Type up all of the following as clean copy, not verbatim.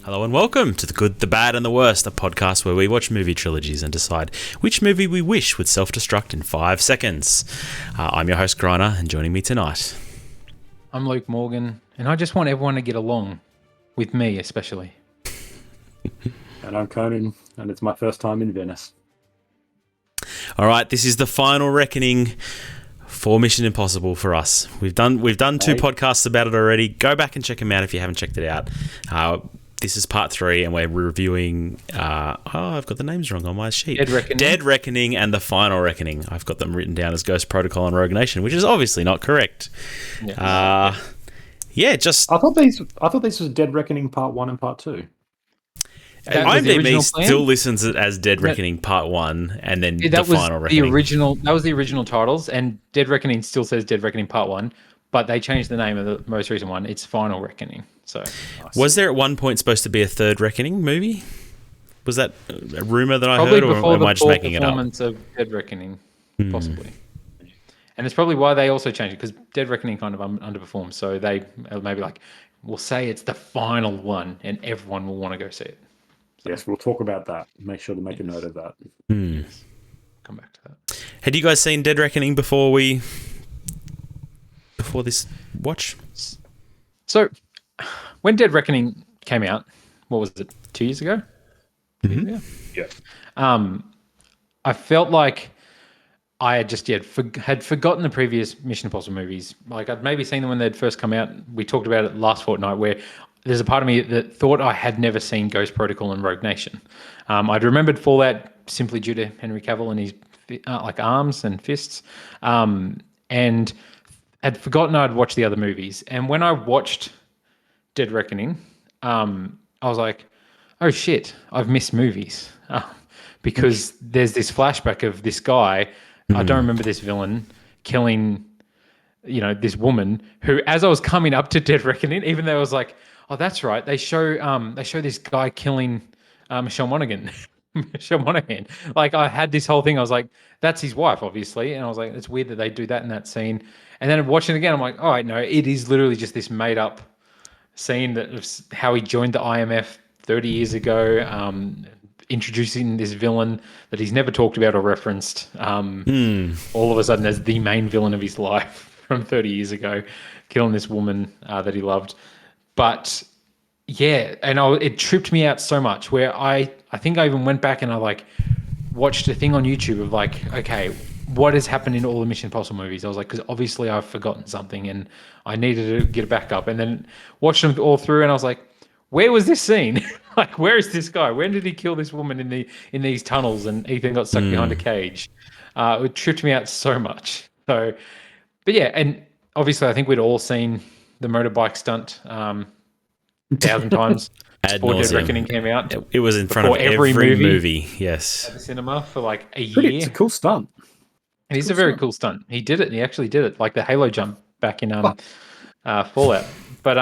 Hello and welcome to The Good, the Bad and the Worst, a podcast where we watch movie trilogies and decide which movie we wish would self-destruct in 5 seconds. I'm your host, Griner, and joining me tonight... I'm Luke Morgan, and I just want everyone to get along, with me especially. And I'm Conan, and it's my first time in Venice. All right, this is the final reckoning for Mission Impossible for us. We've done 2 podcasts about it already. Go back and check them out if you haven't checked it out. This is part 3, and we're reviewing... I've got the names wrong on my sheet. Dead Reckoning and The Final Reckoning. I've got them written down as Ghost Protocol and Rogue Nation, which is obviously not correct. Yeah. I thought these was Dead Reckoning Part 1 and Part 2. IMDb still listens it as Dead Reckoning Part 1 and then The Final Reckoning. That was the original titles, and Dead Reckoning still says Dead Reckoning Part 1, but they changed the name of the most recent one. It's Final Reckoning. So, was there at one point supposed to be a third Reckoning movie? Was that a rumor that I probably heard, or am I just making it up? Performance of Dead Reckoning, possibly. And it's probably why they also changed it, because Dead Reckoning kind of underperformed. So they maybe we'll say it's the final one, and everyone will want to go see it. So, yes, we'll talk about that. Make sure to make a note of that. Yes. Come back to that. Had you guys seen Dead Reckoning before this watch? So, when Dead Reckoning came out, what was it, 2 years ago? Mm-hmm. Yeah. I felt like I had just had forgotten the previous Mission Impossible movies. Like, I'd maybe seen them when they'd first come out. We talked about it last fortnight, where there's a part of me that thought I had never seen Ghost Protocol and Rogue Nation. I'd remembered Fallout simply due to Henry Cavill and his arms and fists, and had forgotten I'd watched the other movies. And when I watched Dead Reckoning, I was like, oh shit, I've missed movies. Because there's this flashback of this guy, I don't remember this villain, killing, this woman who, as I was coming up to Dead Reckoning, even though I was like, oh, that's right, they show this guy killing Michelle Monaghan. Michelle Monaghan. Like, I had this whole thing, I was like, that's his wife, obviously. And I was like, it's weird that they do that in that scene. And then watching it again, I'm like, oh, no, it is literally just this made up scene that was how he joined the IMF 30 years ago, introducing this villain that he's never talked about or referenced, all of a sudden as the main villain of his life from 30 years ago, killing this woman that he loved. But yeah, and it tripped me out so much, where I think I even went back and I watched a thing on YouTube of okay, what has happened in all the Mission Impossible movies? I was like, because obviously I've forgotten something and I needed to get it back up, and then watched them all through, and I was like, where was this scene? Where is this guy? When did he kill this woman in these tunnels and Ethan got stuck behind a cage? It tripped me out so much. So, but yeah, and obviously I think we'd all seen the motorbike stunt 1,000 times before Dead Reckoning came out. It was in front of every movie. Yes. At the cinema for a year. It's a cool stunt. It is a very cool stunt. He did it. He actually did it, like the Halo jump back in Fallout. But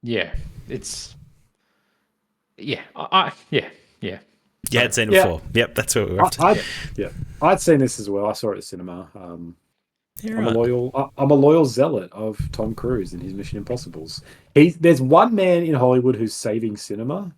yeah. It's You had seen it before. Yep, that's what we were up to. I'd seen this as well. I saw it at the cinema. I'm a loyal zealot of Tom Cruise and his Mission Impossibles. There's one man in Hollywood who's saving cinema,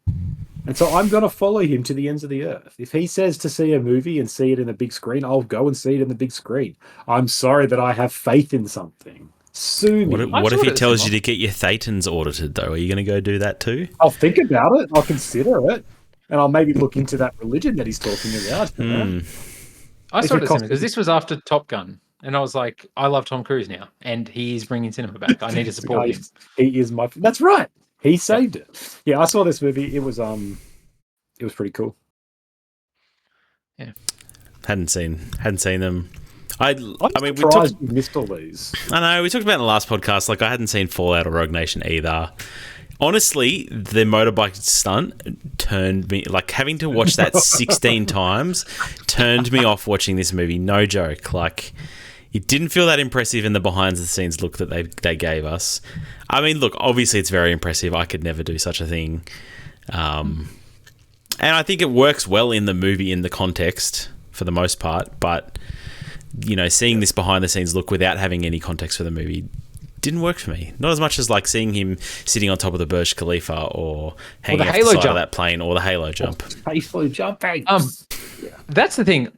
and so I'm going to follow him to the ends of the earth. If he says to see a movie and see it in the big screen, I'll go and see it in the big screen. I'm sorry that I have faith in something. Sue me. What if he tells you to get your thetans audited, though? Are you going to go do that too? I'll think about it. I'll consider it. And I'll maybe look into that religion that he's talking about. I saw it because this was after Top Gun. And I was like, I love Tom Cruise now. And he's bringing cinema back. I need to support him. He is my... That's right. He saved it. Yeah, I saw this movie. It was pretty cool. Yeah. Hadn't seen them. We missed all these. I know, we talked about it in the last podcast. I hadn't seen Fallout or Rogue Nation either. Honestly, the motorbike stunt turned me, having to watch that 16 times, turned me off watching this movie. No joke. It didn't feel that impressive in the behind-the-scenes look that they gave us. I mean, look, obviously it's very impressive. I could never do such a thing. And I think it works well in the movie in the context for the most part, but... seeing this behind the scenes look without having any context for the movie didn't work for me. Not as much as like seeing him sitting on top of the Burj Khalifa or hanging the off the halo side jump. of that plane or the halo jump. Halo jumping. That's the thing.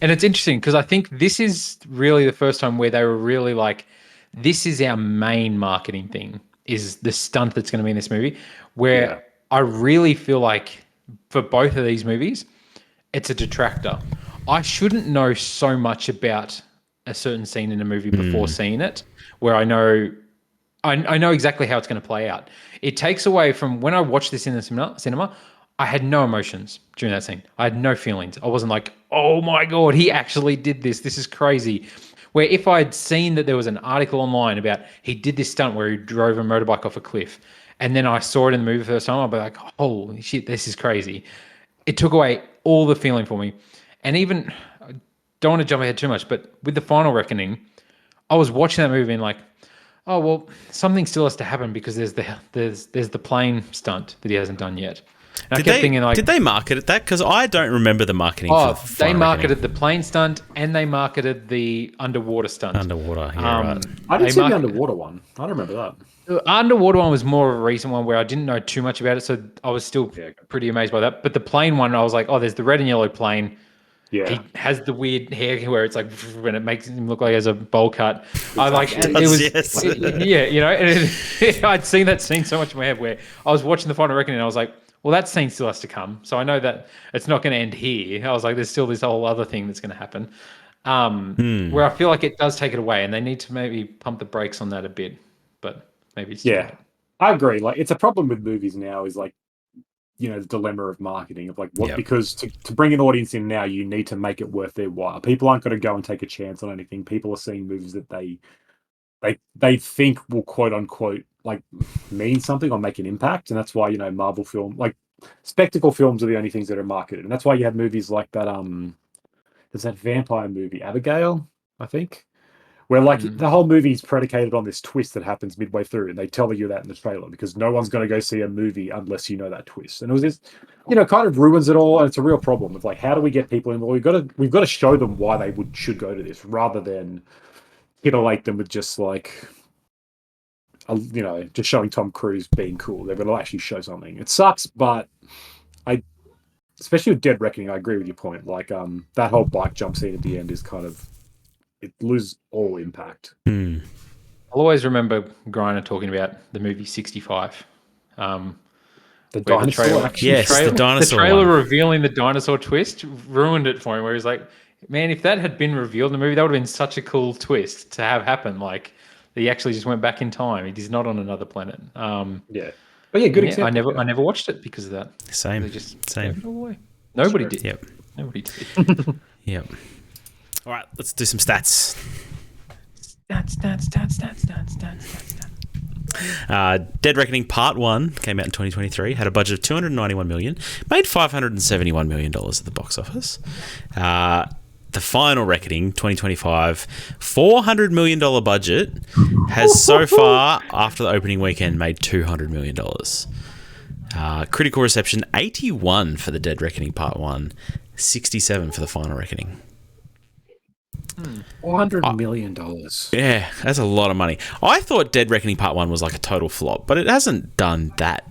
And it's interesting because I think this is really the first time where they were really like, this is our main marketing thing, is the stunt that's going to be in this movie, where I really feel like for both of these movies, it's a detractor. I shouldn't know so much about a certain scene in a movie before seeing it, where I know exactly how it's going to play out. It takes away from when I watched this in the cinema, I had no emotions during that scene. I had no feelings. I wasn't like, oh my God, he actually did this. This is crazy. Where if I'd seen that there was an article online about he did this stunt where he drove a motorbike off a cliff, and then I saw it in the movie for the first time, I'd be like, holy shit, this is crazy. It took away all the feeling for me. And even, I don't want to jump ahead too much, but with The Final Reckoning, I was watching that movie and like, oh, well, something still has to happen because there's the plane stunt that he hasn't done yet. And Did they market it that? Because I don't remember the marketing for The Final they marketed Reckoning. the plane stunt and they marketed the underwater stunt. Underwater, yeah, right. I didn't see the underwater one. I don't remember that. The underwater one was more of a recent one where I didn't know too much about it, so I was still pretty amazed by that. But the plane one, I was like, oh, there's the red and yellow plane. Yeah. He has the weird hair where it's like when it makes him look like he has a bowl cut. I like it does, was yes. yeah, you know, and I'd seen that scene so much in my head where I was watching The Final Reckoning and I was like, well, that scene still has to come. So I know that it's not going to end here. I was like, there's still this whole other thing that's going to happen. Where I feel like it does take it away and they need to maybe pump the brakes on that a bit. But maybe it's I agree. Like, it's a problem with movies now is like, you know, the dilemma of marketing of like what because to bring an audience in now, you need to make it worth their while. People aren't going to go and take a chance on anything. People are seeing movies that they think will quote unquote like mean something or make an impact, and that's why, you know, Marvel film, like spectacle films, are the only things that are marketed, and that's why you have movies like that. There's that vampire movie Abigail, I think, where like the whole movie is predicated on this twist that happens midway through, and they tell you that in the trailer because no one's going to go see a movie unless you know that twist. And it was just, you know, kind of ruins it all, and it's a real problem. It's like, how do we get people in? Well, we've got to show them why they should go to this, rather than titillate them with just like, you know, just showing Tom Cruise being cool. They're going to actually show something. It sucks, but especially with Dead Reckoning, I agree with your point. Like, that whole bike jump scene at the end is kind of, it loses all impact. I'll always remember Griner talking about the movie 65. The dinosaur. The dinosaur. The trailer one. revealing the dinosaur twist ruined it for him. Where he's like, "Man, if that had been revealed in the movie, that would have been such a cool twist to have happen. Like, he actually just went back in time. He's not on another planet." But yeah, good example. I never watched it because of that. Same. They just Same. gave it all away. Nobody did. Yep. Nobody did. Yep. All right, let's do some stats. Stats. Dead Reckoning Part 1 came out in 2023, had a budget of $291 million, made $571 million at the box office. The Final Reckoning 2025, $400 million budget, has so far, after the opening weekend, made $200 million. Critical reception, 81 for the Dead Reckoning Part 1, 67 for the Final Reckoning. $400 million. Yeah, that's a lot of money. I thought Dead Reckoning Part 1 was like a total flop, but it hasn't done that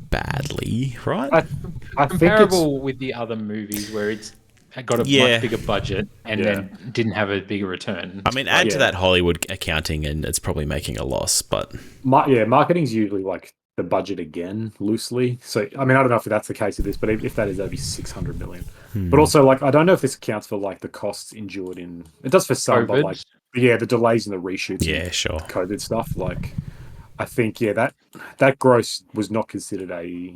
badly, right? I think Comparable with the other movies where it's got a much bigger budget and then didn't have a bigger return. I mean, add to that Hollywood accounting and it's probably making a loss, but... marketing's usually like the budget again, loosely. So, I mean, I don't know if that's the case of this, but if that is, that'd be $600 million. But also, like, I don't know if this accounts for like the costs endured in... It does for some, but like, the delays in the reshoots. Yeah, sure. COVID stuff. Like, I think, that gross was not considered a...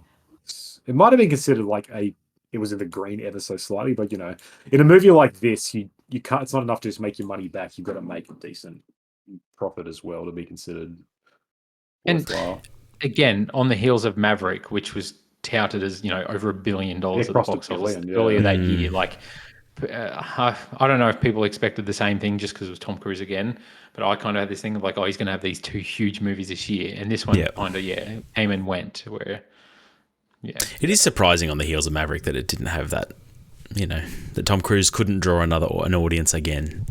It might have been considered like it was in the green ever so slightly, but, you know, in a movie like this, you can't... It's not enough to just make your money back. You've got to make a decent profit as well to be considered worthwhile. And again, on the heels of Maverick, which was touted as, you know, over $1 billion at the box office earlier that year. Like, I don't know if people expected the same thing just because it was Tom Cruise again, but I kind of had this thing of like, oh, he's going to have these two huge movies this year, and this one kind of came and went. Where it is surprising on the heels of Maverick that it didn't have that, you know, that Tom Cruise couldn't draw an audience again.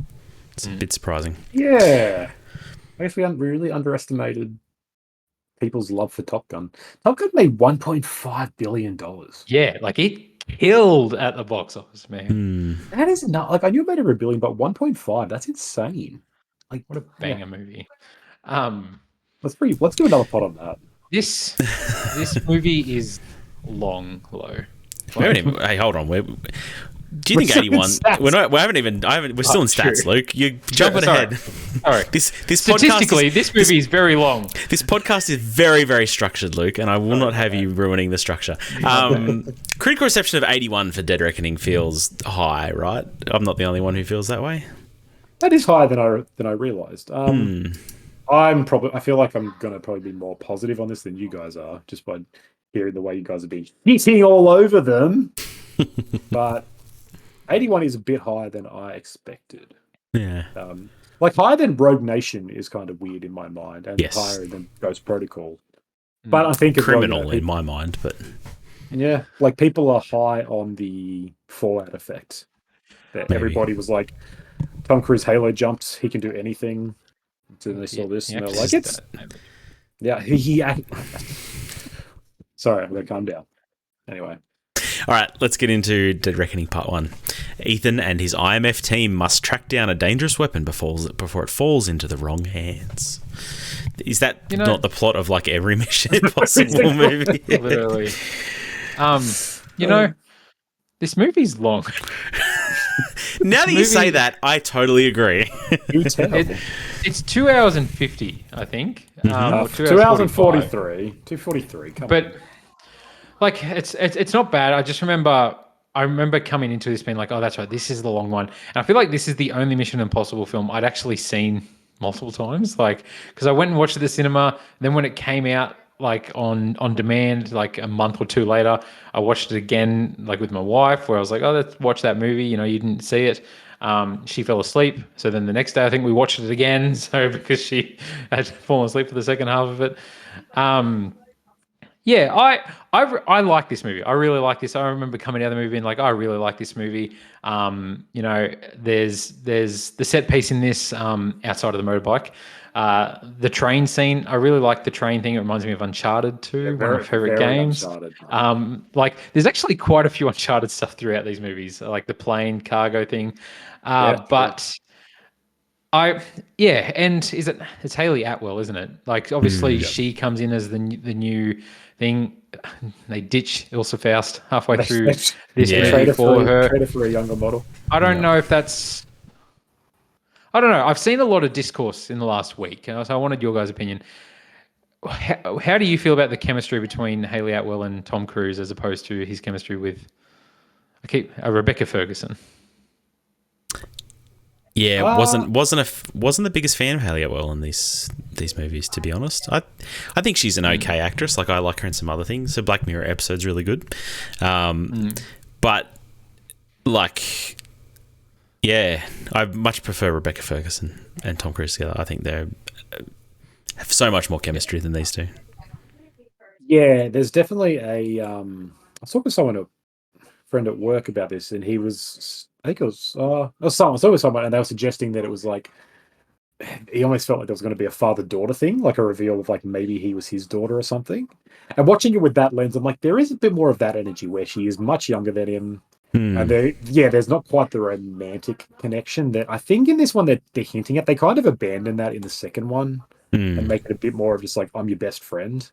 It's a bit surprising. Yeah. I guess we really underestimated people's love for Top Gun. Top Gun made $1.5 billion. Yeah, like it killed at the box office, man. That is not like I knew it made over $1 billion, but 1.5, that's insane. Like What a yeah. banger movie. Let's do another pot on that. This movie is long, low. We haven't even, hey, hold on. Do you think 81? We're still in stats, True. Luke. You're jumping ahead. All right. This Statistically, this movie is very long. This podcast is very, very structured, Luke, and I will not have you ruining the structure. Critical reception of 81 for Dead Reckoning feels high, right? I'm not the only one who feels that way. That is higher than I realized. I feel like I'm gonna probably be more positive on this than you guys are, just by hearing the way you guys have been hitting all over them. But 81 is a bit higher than I expected. Yeah. Like higher than Rogue Nation is kind of weird in my mind, and Yes. higher than Ghost Protocol. But I think criminal in my mind, but yeah, like people are high on the Fallout effect. That Maybe. everybody was like, Tom Cruise Halo jumps, he can do anything. So they saw this and they're like, it's he sorry, I'm gonna calm down. Anyway. All right, let's get into Dead Reckoning Part 1. Ethan and his IMF team must track down a dangerous weapon before it falls into the wrong hands. Is that not the plot of like every Mission Impossible movie? Literally. This movie's long. Now that you say that, I totally agree. It's 2 hours and 50, I think. Or 2 hours and 43. 2:43. But like it's not bad. I remember coming into this being like, oh, that's right, this is the long one. And I feel like this is the only Mission Impossible film I'd actually seen multiple times. Like, because I went and watched it at the cinema. Then when it came out, like on demand, like a month or two later, I watched it again, like with my wife, where I was like, oh, let's watch that movie. You didn't see it. She fell asleep. So then the next day, I think we watched it again. So because she had fallen asleep for the second half of it. Yeah, I like this movie. I really like this. I remember coming out of the movie and like, I really like this movie. There's the set piece in this outside of the motorbike. The train scene, I really like the train thing. It reminds me of Uncharted too, one of my favorite games. Like there's actually quite a few Uncharted stuff throughout these movies, like the plane cargo thing. But and it's Hayley Atwell, isn't it? Like obviously she comes in as the new thing. They ditch Ilsa Faust halfway through this movie for her. Trade her for a younger model. I don't know if that's. I don't know. I've seen a lot of discourse in the last week, and so I wanted your guys' opinion. How do you feel about the chemistry between Hayley Atwell and Tom Cruise, as opposed to his chemistry with Rebecca Ferguson? Yeah, wasn't the biggest fan of Hayley Atwell in these movies, to be honest. I think she's an okay actress. Like I like her in some other things. The Black Mirror episode's really good, but like. Yeah, I much prefer Rebecca Ferguson and Tom Cruise together. I think they have so much more chemistry than these two. Yeah, there's definitely I was talking to a friend at work about this, and he was, I think it was someone, and they were suggesting that it was like, he almost felt like there was going to be a father-daughter thing, like a reveal of like maybe he was his daughter or something. And watching it with that lens, I'm like, there is a bit more of that energy where she is much younger than him. And there's not quite the romantic connection that I think in this one they're hinting at. They kind of abandon that in the second one and make it a bit more of just like, I'm your best friend.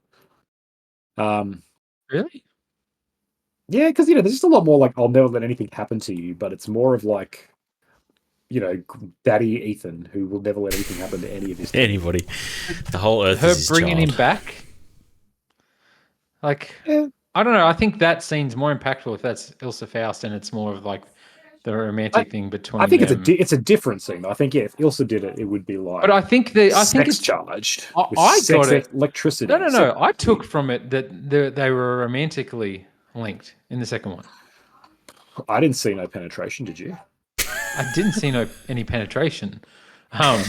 Really? Yeah, because there's just a lot more like, I'll never let anything happen to you, but it's more of like, Daddy Ethan, who will never let anything happen to any of his anybody. The whole earth her is his bringing child. him back. Like, Yeah. I don't know. I think that scene's more impactful if that's Ilsa Faust and it's more of like the romantic thing between. I think them. it's a different scene. I think if Ilsa did it, it would be like. But I think it's charged. I got it. Electricity. No. I took from it that they were romantically linked in the second one. I didn't see no penetration. Did you? I didn't see any penetration, I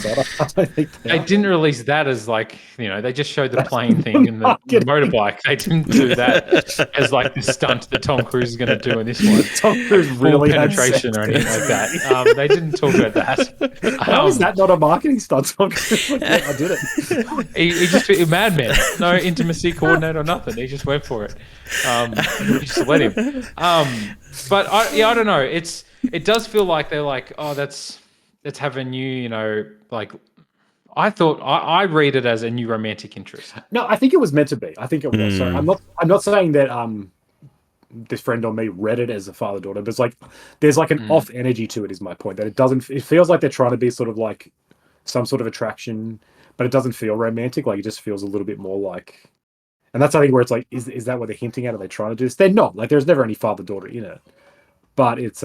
don't think They didn't release that as like, they just showed the plane thing and the motorbike. They didn't do that as like the stunt that Tom Cruise is going to do in this one. Tom Cruise really had penetration or anything like that. They didn't talk about that. How is that not a marketing stunt? Tom Cruise, like, yeah, I did it. He just madman. No intimacy coordinator or nothing. He just went for it. Just let him. But I don't know. It does feel like they're like, oh, let's have a new, like. I thought I read it as a new romantic interest. No, I think it was meant to be. I think it was. Sorry, I'm not saying that this friend on me read it as a father-daughter, but it's like there's like an off energy to it. Is my point that it feels like they're trying to be sort of like some sort of attraction, but it doesn't feel romantic. Like it just feels a little bit more like, and that's I think where it's like, is that what they're hinting at? Are they trying to do this? They're not. Like there's never any father-daughter in it, but it's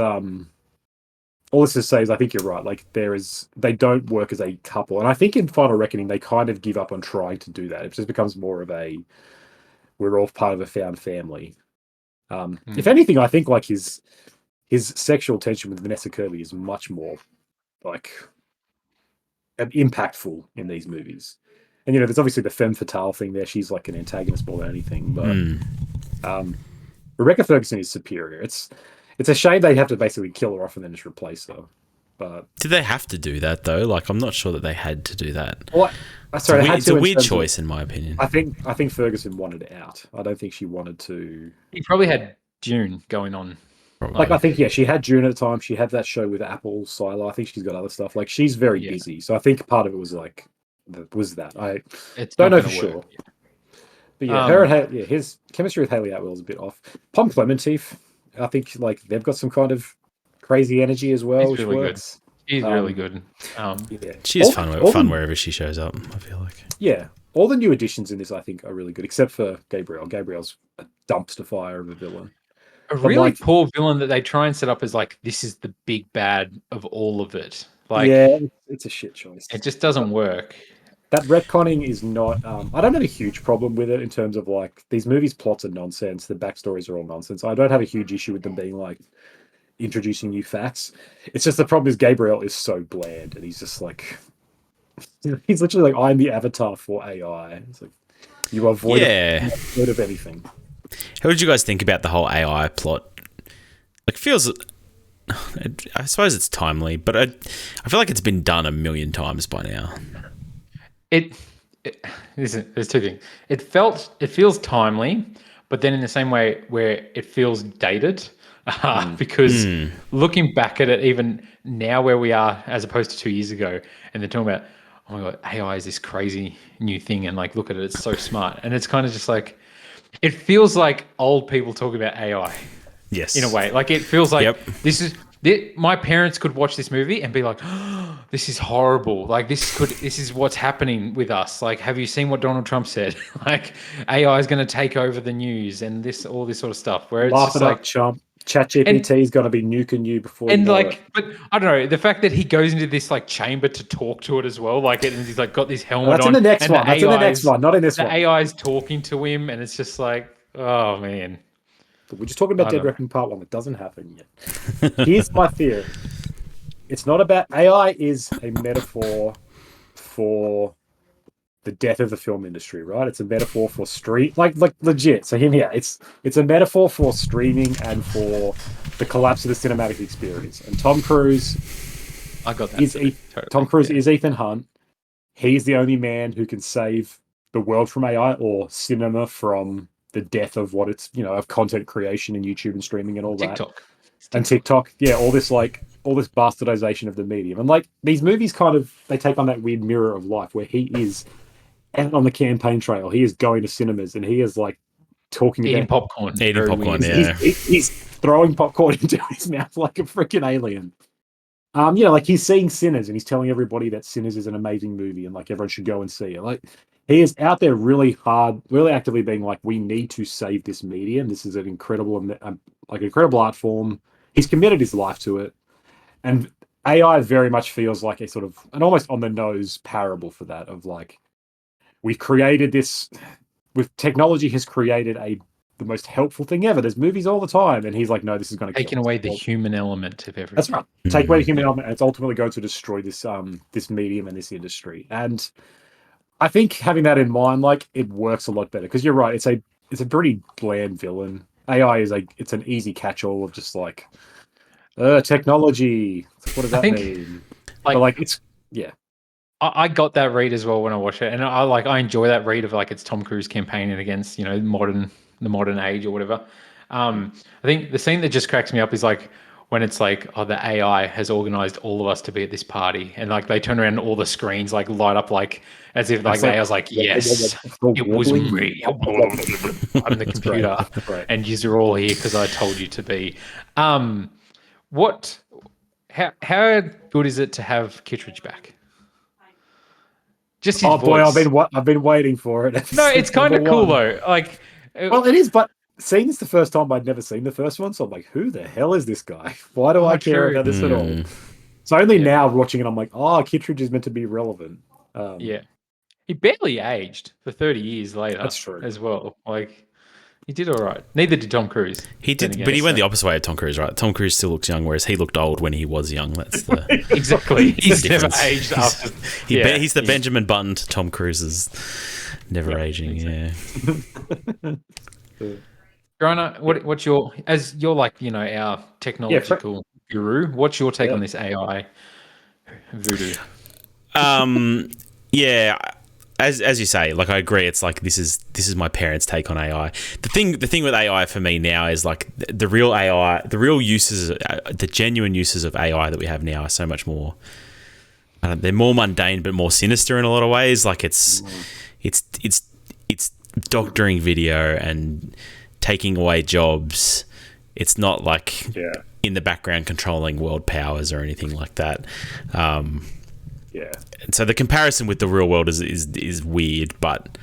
all this to say is I think you're right. Like they don't work as a couple. And I think in Final Reckoning, they kind of give up on trying to do that. It just becomes more of we're all part of a found family. If anything, I think like his sexual tension with Vanessa Kirby is much more like impactful in these movies. And, there's obviously the femme fatale thing there. She's like an antagonist more than anything. But Rebecca Ferguson is superior. It's a shame they have to basically kill her off and then just replace her. But did they have to do that though? Like, I'm not sure that they had to do that. Well, sorry, it's a weird choice in my opinion. I think Ferguson wanted out. I don't think she wanted to. He probably had June going on. Probably. Like I think she had June at the time. She had that show with Apple, Silo. I think she's got other stuff. Like she's very busy. So I think part of it was like that. I don't know for sure. But yeah, his chemistry with Hayley Atwell is a bit off. Pom Clementif, I think like they've got some kind of crazy energy as well. She's really good. She's really good. She's fun wherever she shows up, I feel like. Yeah. All the new additions in this I think are really good, except for Gabriel. Gabriel's a dumpster fire of a villain. A really poor villain that they try and set up as like this is the big bad of all of it. Like it's a shit choice. It just doesn't work. That retconning is not. I don't have a huge problem with it in terms of like these movies' plots are nonsense. The backstories are all nonsense. I don't have a huge issue with them being like introducing new facts. It's just the problem is Gabriel is so bland, and he's just like he's literally like I'm the avatar for AI. It's like you are void of anything. How did you guys think about the whole AI plot? Like, feels. I suppose it's timely, but I feel like it's been done a million times by now. There's two things. It feels timely, but then in the same way where it feels dated, because looking back at it, even now where we are as opposed to 2 years ago, and they're talking about, oh my god, AI is this crazy new thing, and like look at it, it's so smart, and it's kind of just like it feels like old people talking about AI. Yes, in a way, like it feels like my parents could watch this movie and be like, oh, this is horrible. Like this is what's happening with us. Like, have you seen what Donald Trump said? Like AI is going to take over the news and all this sort of stuff. Where it's just like, chump. ChatGPT is going to be nuking you before. And but I don't know, the fact that he goes into this like chamber to talk to it as well, like and he's like got this helmet on. That's in the next one. That's in the next one, not in this one. The AI is talking to him, and it's just like, oh man. We're just talking about Dead Reckoning Part 1. That doesn't happen yet. Here's my theory. It's not about... AI is a metaphor for the death of the film industry, right? It's a metaphor for like legit. So hear me out. It's a metaphor for streaming and for the collapse of the cinematic experience. And Tom Cruise... I got that. Tom Cruise is Ethan Hunt. He's the only man who can save the world from AI or cinema from... the death of what it's, of content creation and YouTube and streaming and all TikTok. that. And TikTok. Yeah, all this bastardization of the medium. And like these movies they take on that weird mirror of life where he is out on the campaign trail. He is going to cinemas and he is like talking eating about popcorn. He's throwing popcorn into his mouth like a freaking alien. Like he's seeing Sinners and he's telling everybody that Sinners is an amazing movie and like everyone should go and see it. Like he is out there really actively being like, we need to save this medium. This is an incredible art form. He's committed his life to it. And AI very much feels like a sort of an almost on the nose parable for that of like, we've created this with technology has created a the most helpful thing ever. There's movies all the time, and he's like, no, this is going to taking away the human element of everything. That's right. Take away the human element, and it's ultimately going to destroy this this medium and this industry. And I think having that in mind, like, it works a lot better because you're right. It's a pretty bland villain. AI is it's an easy catch-all of just like technology. What does that mean? But like it's I got that read as well when I watched it, and I enjoy that read of like it's Tom Cruise campaigning against the modern age or whatever. I think the scene that just cracks me up is like when it's like, oh, the AI has organized all of us to be at this party, and like they turn around and all the screens like light up like as if like the AI's like, yes, it was me. I'm the computer, right. and you're all here because I told you to be. How good is it to have Kittredge back? Just his voice. Boy, I've been waiting for it. No, it's kind of cool though. Like, well, it is, but seeing this the first time, I'd never seen the first one, so I'm like, who the hell is this guy? Why do I care about this at all? So only now watching it, I'm like, oh, Kittredge is meant to be relevant. Yeah, he barely aged for 30 years later. That's true as well. Like, he did all right. Neither did Tom Cruise. He did, but he went the opposite way of Tom Cruise, right? Tom Cruise still looks young, whereas he looked old when he was young. That's the exactly. He's never aged after. He's the Benjamin Button to Tom Cruise's never aging. Exactly. Yeah. Grana, what's your you're like our technological guru? What's your take on this AI voodoo? As you say, like I agree. It's like this is my parents' take on AI. The thing with AI for me now is like the real AI, the real uses, the genuine uses of AI that we have now are so much more. They're more mundane, but more sinister in a lot of ways. Like it's doctoring video and taking away jobs. It's not like in the background controlling world powers or anything like that. And so the comparison with the real world is weird, but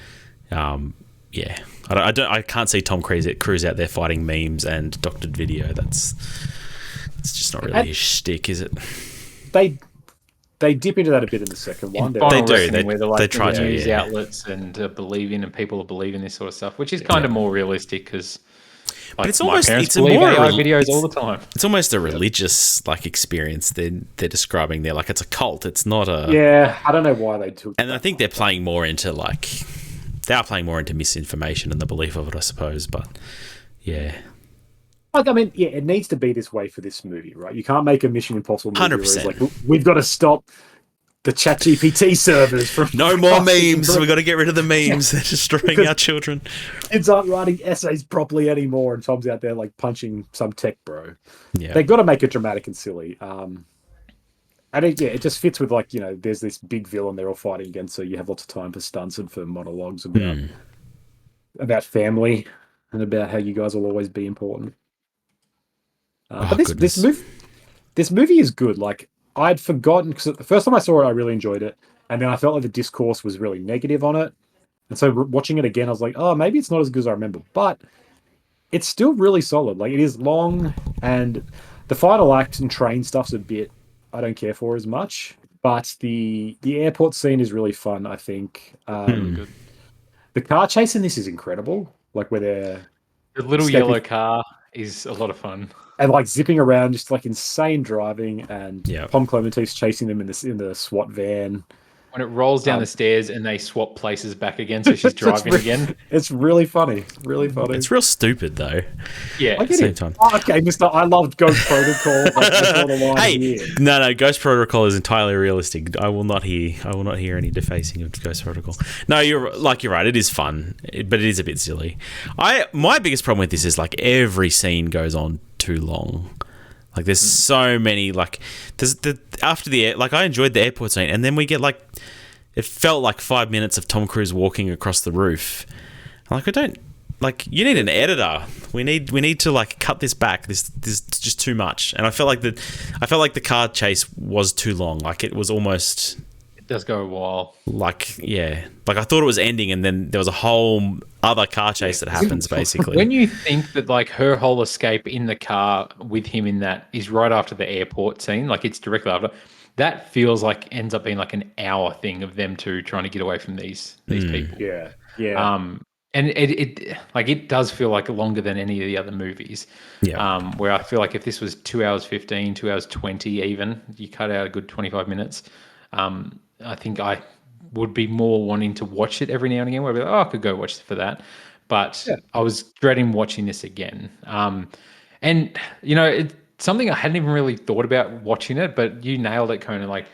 I can't see Tom Cruise out there fighting memes and doctored video. It's just not really his shtick, is it? They dip into that a bit in the second one. They do. They try to use outlets and believe in, and people believe in this sort of stuff, which is kind of more realistic because. Like, but it's more AI videos all the time. It's almost a religious like experience they're describing there. Like it's a cult. It's not a. Yeah, I don't know why they took. And I think they're playing more into misinformation and the belief of it, I suppose. But yeah. Like, I mean, it needs to be this way for this movie, right? You can't make a Mission Impossible movie 100%. where it's like, we've got to stop the ChatGPT servers from no more memes. We've got to get rid of the memes. They're destroying our children. Kids aren't writing essays properly anymore, and Tom's out there like punching some tech bro. Yeah, they've got to make it dramatic and silly. And it just fits with like there's this big villain they're all fighting against, so you have lots of time for stunts and for monologues about family and about how you guys will always be important. But this movie is good. Like, I'd forgotten because the first time I saw it, I really enjoyed it, and then I felt like the discourse was really negative on it. And so watching it again, I was like, oh, maybe it's not as good as I remember, but it's still really solid. Like, it is long, and the final act and train stuff's a bit I don't care for as much, but the airport scene is really fun. I think Good. The car chase in this is incredible. Like where they're the little yellow car is a lot of fun. And like zipping around, just like insane driving, and Pom Clementine's chasing them in the SWAT van. When it rolls down the stairs and they swap places back again, so she's driving again. It's really funny. Really funny. It's real stupid though. Yeah. At the same time. Oh, okay, Mister. I loved Ghost Protocol. No, Ghost Protocol is entirely realistic. I will not hear any defacing of Ghost Protocol. No, you're right. It is fun, but it is a bit silly. My biggest problem with this is like every scene goes on too long. Like there's so many like I enjoyed the airport scene, and then we get like it felt like 5 minutes of Tom Cruise walking across the roof. Like you need an editor. We need to like cut this back. This is just too much. And I felt like the car chase was too long. Like it was almost. It does go a while. Like I thought it was ending, and then there was a whole other car chase that happens basically. When you think that like her whole escape in the car with him in that is right after the airport scene, like it's directly after, that feels like ends up being like an hour thing of them two trying to get away from these people. Yeah. And it does feel like longer than any of the other movies. Yeah. Where I feel like if this was 2 hours 15, 2 hours 20, even you cut out a good 25 minutes, I think I would be more wanting to watch it every now and again. Where I'd be like, oh, I could go watch it for that, but Yeah. I was dreading watching this again. And it's something I hadn't even really thought about watching it, but you nailed it, Conan. Like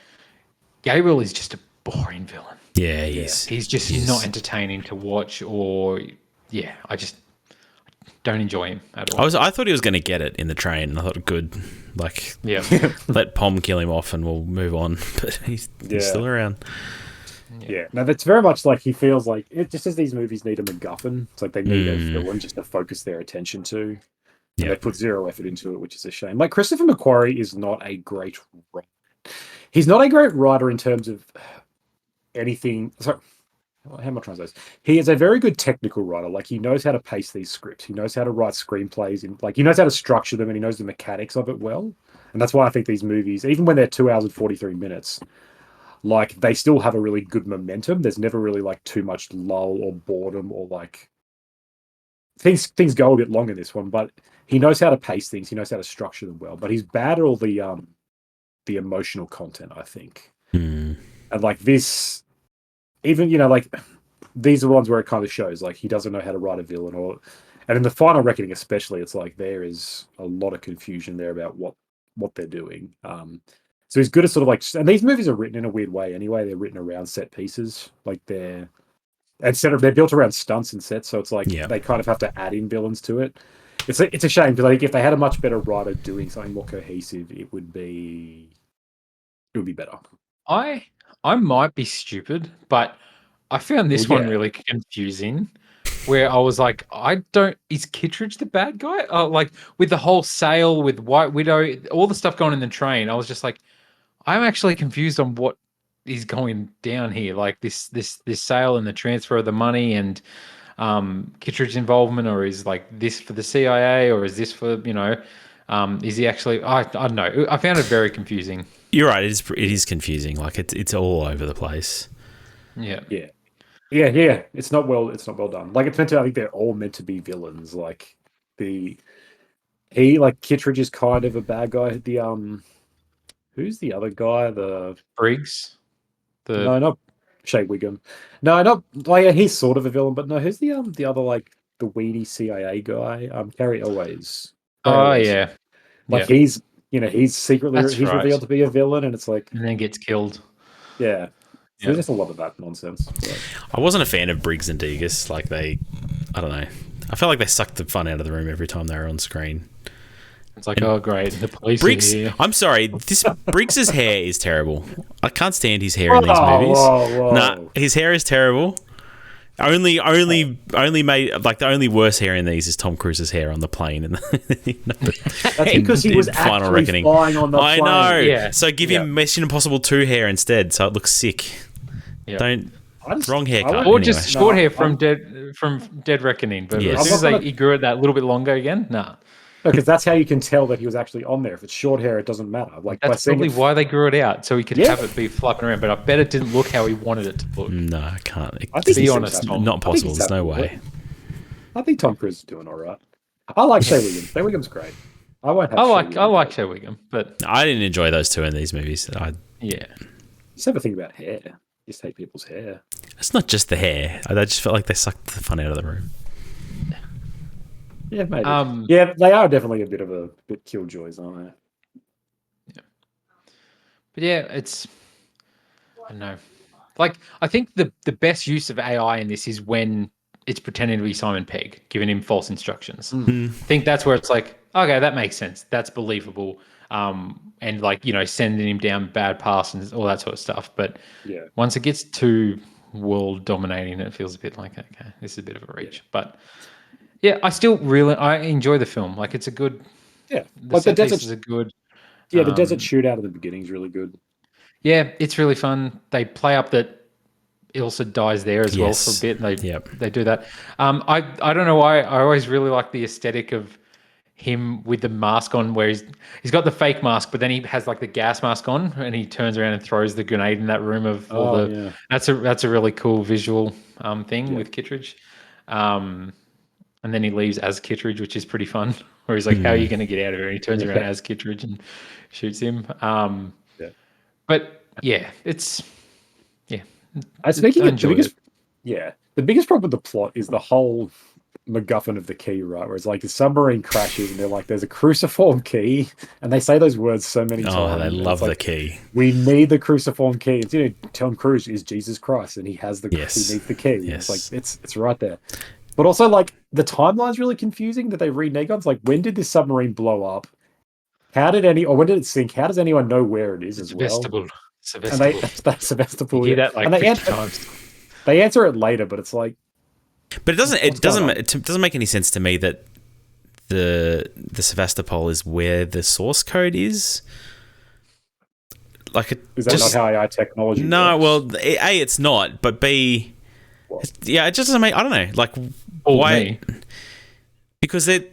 Gabriel is just a boring villain. Yeah, he's just not entertaining to watch, or I just don't enjoy him at all. I thought he was going to get it in the train. I thought, good, like, Yeah. let Pom kill him off and we'll move on. But he's still around. Yeah, no, that's very much like he feels like it. Just as these movies need a MacGuffin, it's like they need a villain just to focus their attention to. And they put zero effort into it, which is a shame. Like Christopher McQuarrie is not a great writer. He's not a great writer in terms of anything. Sorry, how am I trying to say this? He is a very good technical writer. Like he knows how to pace these scripts. He knows how to write screenplays. He knows how to structure them, and he knows the mechanics of it well. And that's why I think these movies, even when they're 2 hours and 43 minutes, like they still have a really good momentum. There's never really like too much lull or boredom or like things go a bit long in this one, but he knows how to pace things. He knows how to structure them well. But he's bad at all the emotional content, I think. And like this, even like these are the ones where it kind of shows like he doesn't know how to write a villain, and in the final reckoning especially, it's like there is a lot of confusion there about what they're doing. So he's good at sort of like, and these movies are written in a weird way anyway. They're written around set pieces, like they're built around stunts and sets. So it's like they kind of have to add in villains to it. It's a shame because I think if they had a much better writer doing something more cohesive, it would be better. I might be stupid, but I found this one really confusing. Where I was like, is Kittredge the bad guy? Like with the whole sale with White Widow, all the stuff going in the train, I was just like, I'm actually confused on what is going down here. Like this sale and the transfer of the money and Kittredge's involvement, or is like this for the CIA, or is this for is he actually? I don't know. I found it very confusing. You're right. It is confusing. Like it's all over the place. Yeah. It's not well done. Like it's meant to. I think they're all meant to be villains. Like Kittredge is kind of a bad guy. Who's the other guy? The Briggs. No, not Shea Wiggum. No, not. Oh yeah, he's sort of a villain, but no. Who's the other like the weedy CIA guy? Carrie Elways. Yeah. Like he's secretly That's right. revealed to be a villain, and it's like and then gets killed. Yeah. So there's just a lot of that nonsense. But. I wasn't a fan of Briggs and Degas. Like I don't know. I felt like they sucked the fun out of the room every time they were on screen. It's like, oh great, the police Briggs. are here. I'm sorry, Briggs's hair is terrible. I can't stand his hair in these movies. Whoa. Nah, his hair is terrible. Only made like the only worse hair in these is Tom Cruise's hair on the plane. That's because he was Final actually Reckoning. flying on the plane. I know. Yeah. So give him Mission Impossible 2 hair instead, so it looks sick. Yeah. Wrong haircut. Or just short hair from Dead Reckoning. But as soon as he grew it that little bit longer again, nah. Because that's how you can tell that he was actually on there. If it's short hair, it doesn't matter. Like that's probably why they grew it out, so he could have it be flapping around. But I bet it didn't look how he wanted it to look. No, I can't. To be honest, Tom. Not possible. There's no way. I think Tom Cruise is doing all right. I like Shea Wiggum. Shea Wiggum's great. I like Shea Wiggum, but I didn't enjoy those two in these movies. Just have a think about hair. Just hate people's hair. It's not just the hair. I just felt like they sucked the fun out of the room. Yeah, maybe. They are definitely a bit killjoys, aren't they? Yeah. But yeah, it's I don't know. Like I think the best use of AI in this is when it's pretending to be Simon Pegg, giving him false instructions. I think that's where it's like, okay, that makes sense. That's believable. And like, sending him down bad paths and all that sort of stuff. But once it gets too world dominating, it feels a bit like, okay, this is a bit of a reach. But yeah, I enjoy the film. Like it's a good. Yeah, the set pieces are good. Yeah, the desert shootout at the beginning is really good. Yeah, it's really fun. They play up that Ilsa dies there as well for a bit. And they do that. I don't know why. I always really like the aesthetic of him with the mask on, where he's got the fake mask, but then he has like the gas mask on, and he turns around and throws the grenade in that room of all the. That's a really cool visual thing with Kittredge. And then he leaves as Kittredge, which is pretty fun. Where he's like, "How are you going to get out of here?" And he turns around as Kittredge and shoots him. But yeah, it's I was thinking the biggest problem with the plot is the whole MacGuffin of the key, right? Where it's like the submarine crashes and they're like, there's a cruciform key, and they say those words so many times. Oh, they love the key. We need the cruciform key. It's, Tom Cruise is Jesus Christ, and he has he needs the key. Yes. It's like it's right there. But also, like, the timeline's really confusing that they renege on. It's like, when did this submarine blow up? When did it sink? How does anyone know where it is as well? Sevastopol. That's Sevastopol. You hear that like 50 times. They answer it later, but it's like, but it doesn't make any sense to me that the Sevastopol is where the source code is. Like, is that not how AI technology works? Well, A, it's not, but B, it just doesn't make. I don't know, like, why? Because the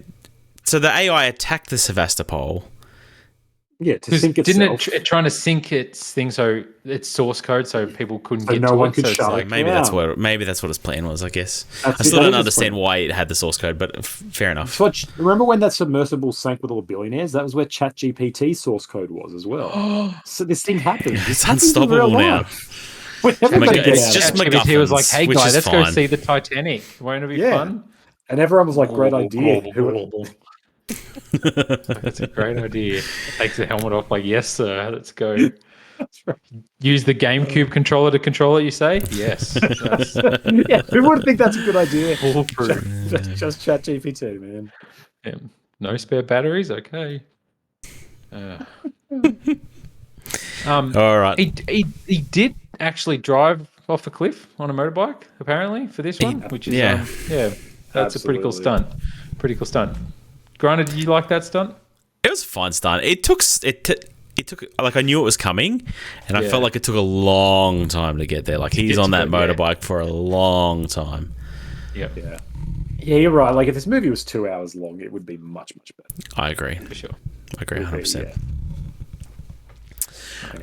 AI attacked the Sevastopol. Yeah, to sink itself. Didn't it trying to sink its thing so its source code so people couldn't get no to one it? could shut like, it maybe down. that's what his plan was, I guess. I That's still it. don't understand why it had the source code, but fair enough. Remember when that submersible sank with all the billionaires? That was where ChatGPT's source code was as well. So this thing happens. It's unstoppable now. It's just MacGuffins, he was like, "Hey guys, let's go fine. see the Titanic. Won't it be fun?" And everyone was like, "Great idea." That's a great idea. Takes the helmet off, like, "Yes, sir. Let's go." That's right. Use the GameCube controller to control it. You say, "Yes." Yeah, who would think that's a good idea? Foolproof. Just ChatGPT, man. Yeah. No spare batteries. Okay. All right. He did actually drive off a cliff on a motorbike, apparently, for this one, which is that's a pretty cool stunt. Pretty cool stunt. Granted, did you like that stunt? It was a fun stunt. It took like, I knew it was coming, and I felt like it took a long time to get there. Like, he's on that motorbike for a long time. Yep. Yeah, you're right. Like, if this movie was 2 hours long, it would be much better. I agree. For sure. I agree 100%. Anyway.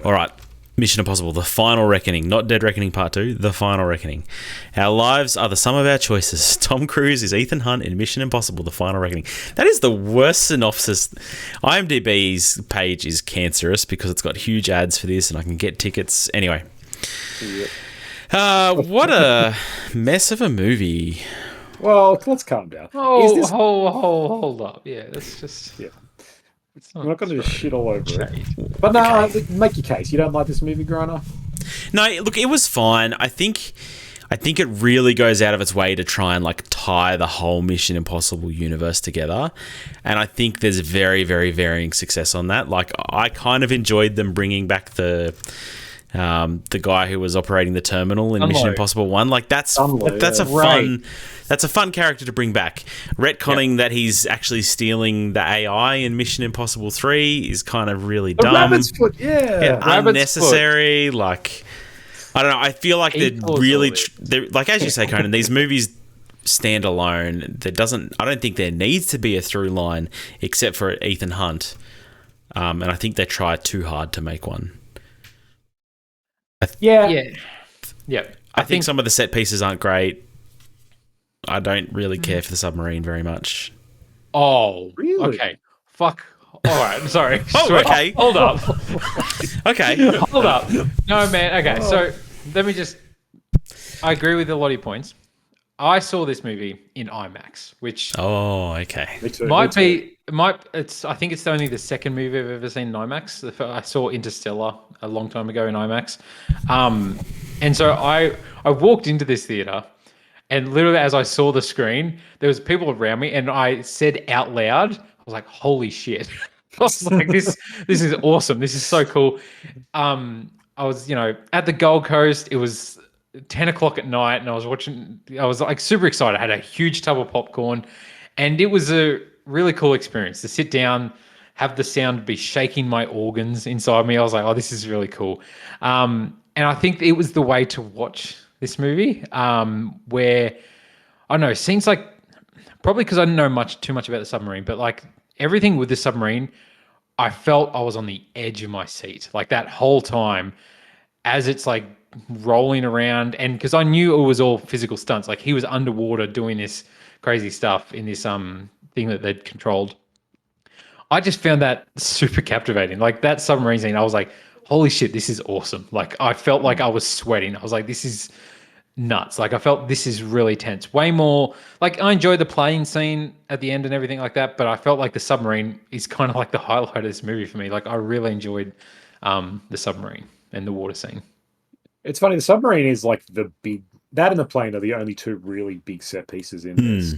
All right. Mission Impossible, The Final Reckoning, not Dead Reckoning Part 2, The Final Reckoning. Our lives are the sum of our choices. Tom Cruise is Ethan Hunt in Mission Impossible, The Final Reckoning. That is the worst synopsis. IMDb's page is cancerous because it's got huge ads for this and I can get tickets. Anyway. What a mess of a movie. Well, let's calm down. Hold up. Yeah, that's just... Yeah. I'm not going to just shit all over it. But no, make your case. You don't like this movie, Grana? No, look, it was fine. I think it really goes out of its way to try and, like, tie the whole Mission Impossible universe together. And I think there's very, very varying success on that. Like, I kind of enjoyed them bringing back the guy who was operating the terminal in Mission Impossible 1. Like, that's a fun character to bring back. Retconning that he's actually stealing the AI in Mission Impossible 3 is kind of really dumb. Rabbit's foot, unnecessary. Like, I don't know. I feel like they're really, like, as you say, Conan, these movies stand alone. I don't think there needs to be a through line except for Ethan Hunt. And I think they try too hard to make one. I think some of the set pieces aren't great. I don't really care for the submarine very much. Oh, really? Okay. Fuck. All right. I'm sorry. Okay. Hold up. Okay. Hold up. No, man. Okay. So let me just... I agree with a lot of your points. I saw this movie in IMAX, which... Oh, okay. Me too. I think it's only the second movie I've ever seen in IMAX. I saw Interstellar a long time ago in IMAX. And so I walked into this theater, and literally as I saw the screen, there was people around me, and I said out loud, I was like, "Holy shit!" I was like, "This is awesome. This is so cool." I was, at the Gold Coast. It was 10 o'clock at night, and I was like super excited. I had a huge tub of popcorn, and it was a really cool experience to sit down, have the sound be shaking my organs inside me. I was like, "Oh, this is really cool." And I think it was the way to watch this movie, where, I don't know, scenes like, probably because I didn't know too much about the submarine, but like everything with the submarine, I felt I was on the edge of my seat, like that whole time. as it's like rolling around, and because I knew it was all physical stunts, like he was underwater doing this crazy stuff in this thing that they'd controlled. I just found that super captivating. Like that submarine scene, I was like, holy shit, this is awesome. Like I felt like I was sweating. I was like, this is nuts. Like I felt this is really tense. Way more like I enjoyed the plane scene at the end and everything like that, but I felt like the submarine is kind of like the highlight of this movie for me. Like I really enjoyed the submarine and the water scene. It's funny, the submarine is like that and the plane are the only two really big set pieces in this.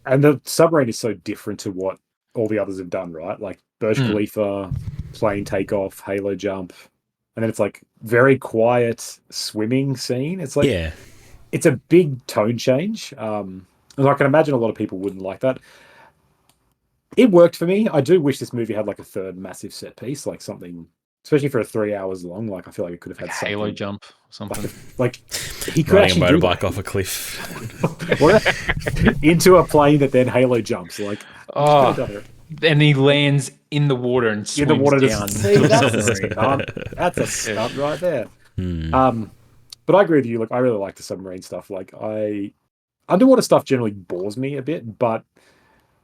And the submarine is so different to what all the others have done, right? Like Burj Khalifa, plane takeoff, halo jump, and then it's like very quiet swimming scene. It's like it's a big tone change. And I can imagine a lot of people wouldn't like that. It worked for me. I do wish this movie had like a third massive set piece, like something, especially for 3 hours long. Like I feel like it could have had Like something, halo jump or something. like he could Riding a actually motorbike off a cliff. into a plane that then halo jumps. Like and he lands in the water and swims in the water down. That's a stunt right there. But I agree with you. Like I really like the submarine stuff. Like underwater stuff generally bores me a bit, but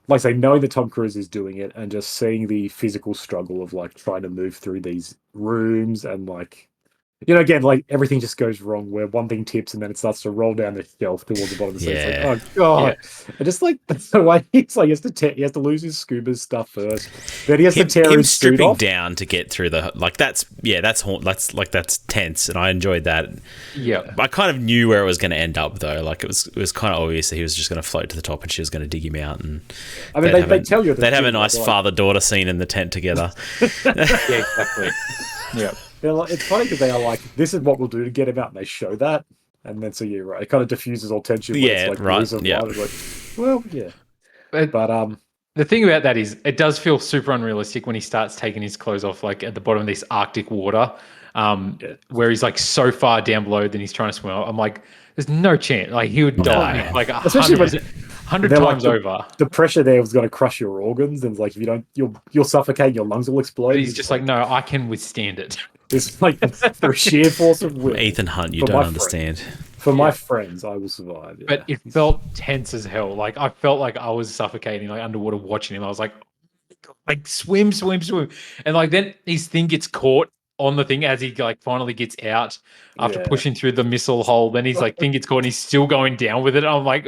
like I say, knowing that Tom Cruise is doing it and just seeing the physical struggle of like trying to move through these rooms and like, you know, again, like everything just goes wrong where one thing tips and then it starts to roll down the shelf towards the bottom of the sea. It's like, oh god! And just like the way it's like he has to lose his scuba stuff first, then he has to tear his suit stripping off. down to get through the that's tense, and I enjoyed that. Yeah, I kind of knew where it was going to end up though. Like it was kind of obvious that he was just going to float to the top and she was going to dig him out. And I mean, they tell you they'd have a nice father-daughter scene in the tent together. yeah, exactly. Yeah. It's funny because they are like, this is what we'll do to get him out, and they show that, and then so you're right, it kind of diffuses all tension. It's like right. Yeah, like, well, yeah. But the thing about that is, it does feel super unrealistic when he starts taking his clothes off, like at the bottom of this Arctic water, where he's like so far down below than he's trying to swim. I'm like, there's no chance. Like he would die, like 100 times over. The pressure there was going to crush your organs, and like if you don't, you'll suffocate. Your lungs will explode. But he's just like, no, I can withstand it. It's like the sheer force of will. Ethan Hunt, you don't understand. For my friends, I will survive. Yeah. But it felt tense as hell. Like I felt like I was suffocating, like underwater watching him. I was like swim, and like then his thing gets caught on the thing as he like finally gets out after pushing through the missile hole. Then he's like thing gets caught and he's still going down with it. I'm like,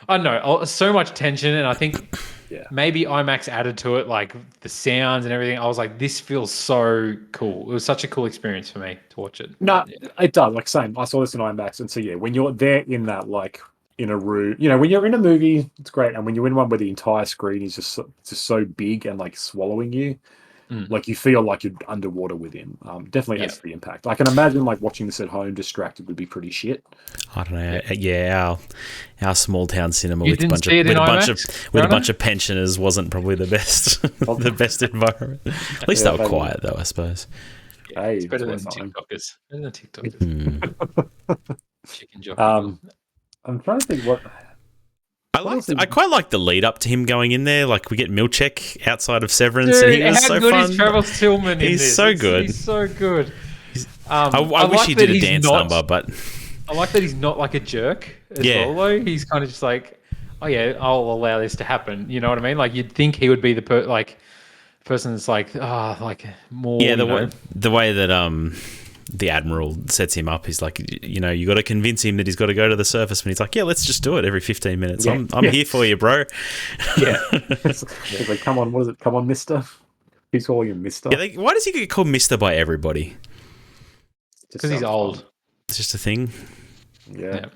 I don't know, so much tension, and I think maybe IMAX added to it, like the sounds and everything. I was like, this feels so cool. It was such a cool experience for me to watch it. No, it does. Like same. I saw this in IMAX, and so when you're there in that like in a room, you know, when you're in a movie, it's great, and when you're in one where the entire screen is just so big and like swallowing you. Like you feel like you're underwater with him. Definitely adds to the impact. I can imagine like watching this at home distracted would be pretty shit. I don't know. Yeah, our small town cinema with a bunch of pensioners wasn't probably the best environment. At least they were quiet though, I suppose. Yeah, it's better than TikTokers. Chicken jockey. I'm trying to think what. I quite like the lead up to him going in there. Like we get Milchek outside of Severance, and he was so good fun. Is Travis Tillman in He's so good. He's so good. I wish he did a dance number, but I like that he's not like a jerk as well. Though he's kind of just like, oh yeah, I'll allow this to happen. You know what I mean? Like you'd think he would be the person that's like, like more. Yeah, the way that the Admiral sets him up. He's like, you know, you got to convince him that he's got to go to the surface. And he's like, yeah, let's just do it every 15 minutes. Yeah. I'm here for you, bro. Yeah. It's like, come on, what is it? Come on, mister. He's calling him mister. Yeah, why does he get called mister by everybody? Because he's old. It's just a thing. Yeah.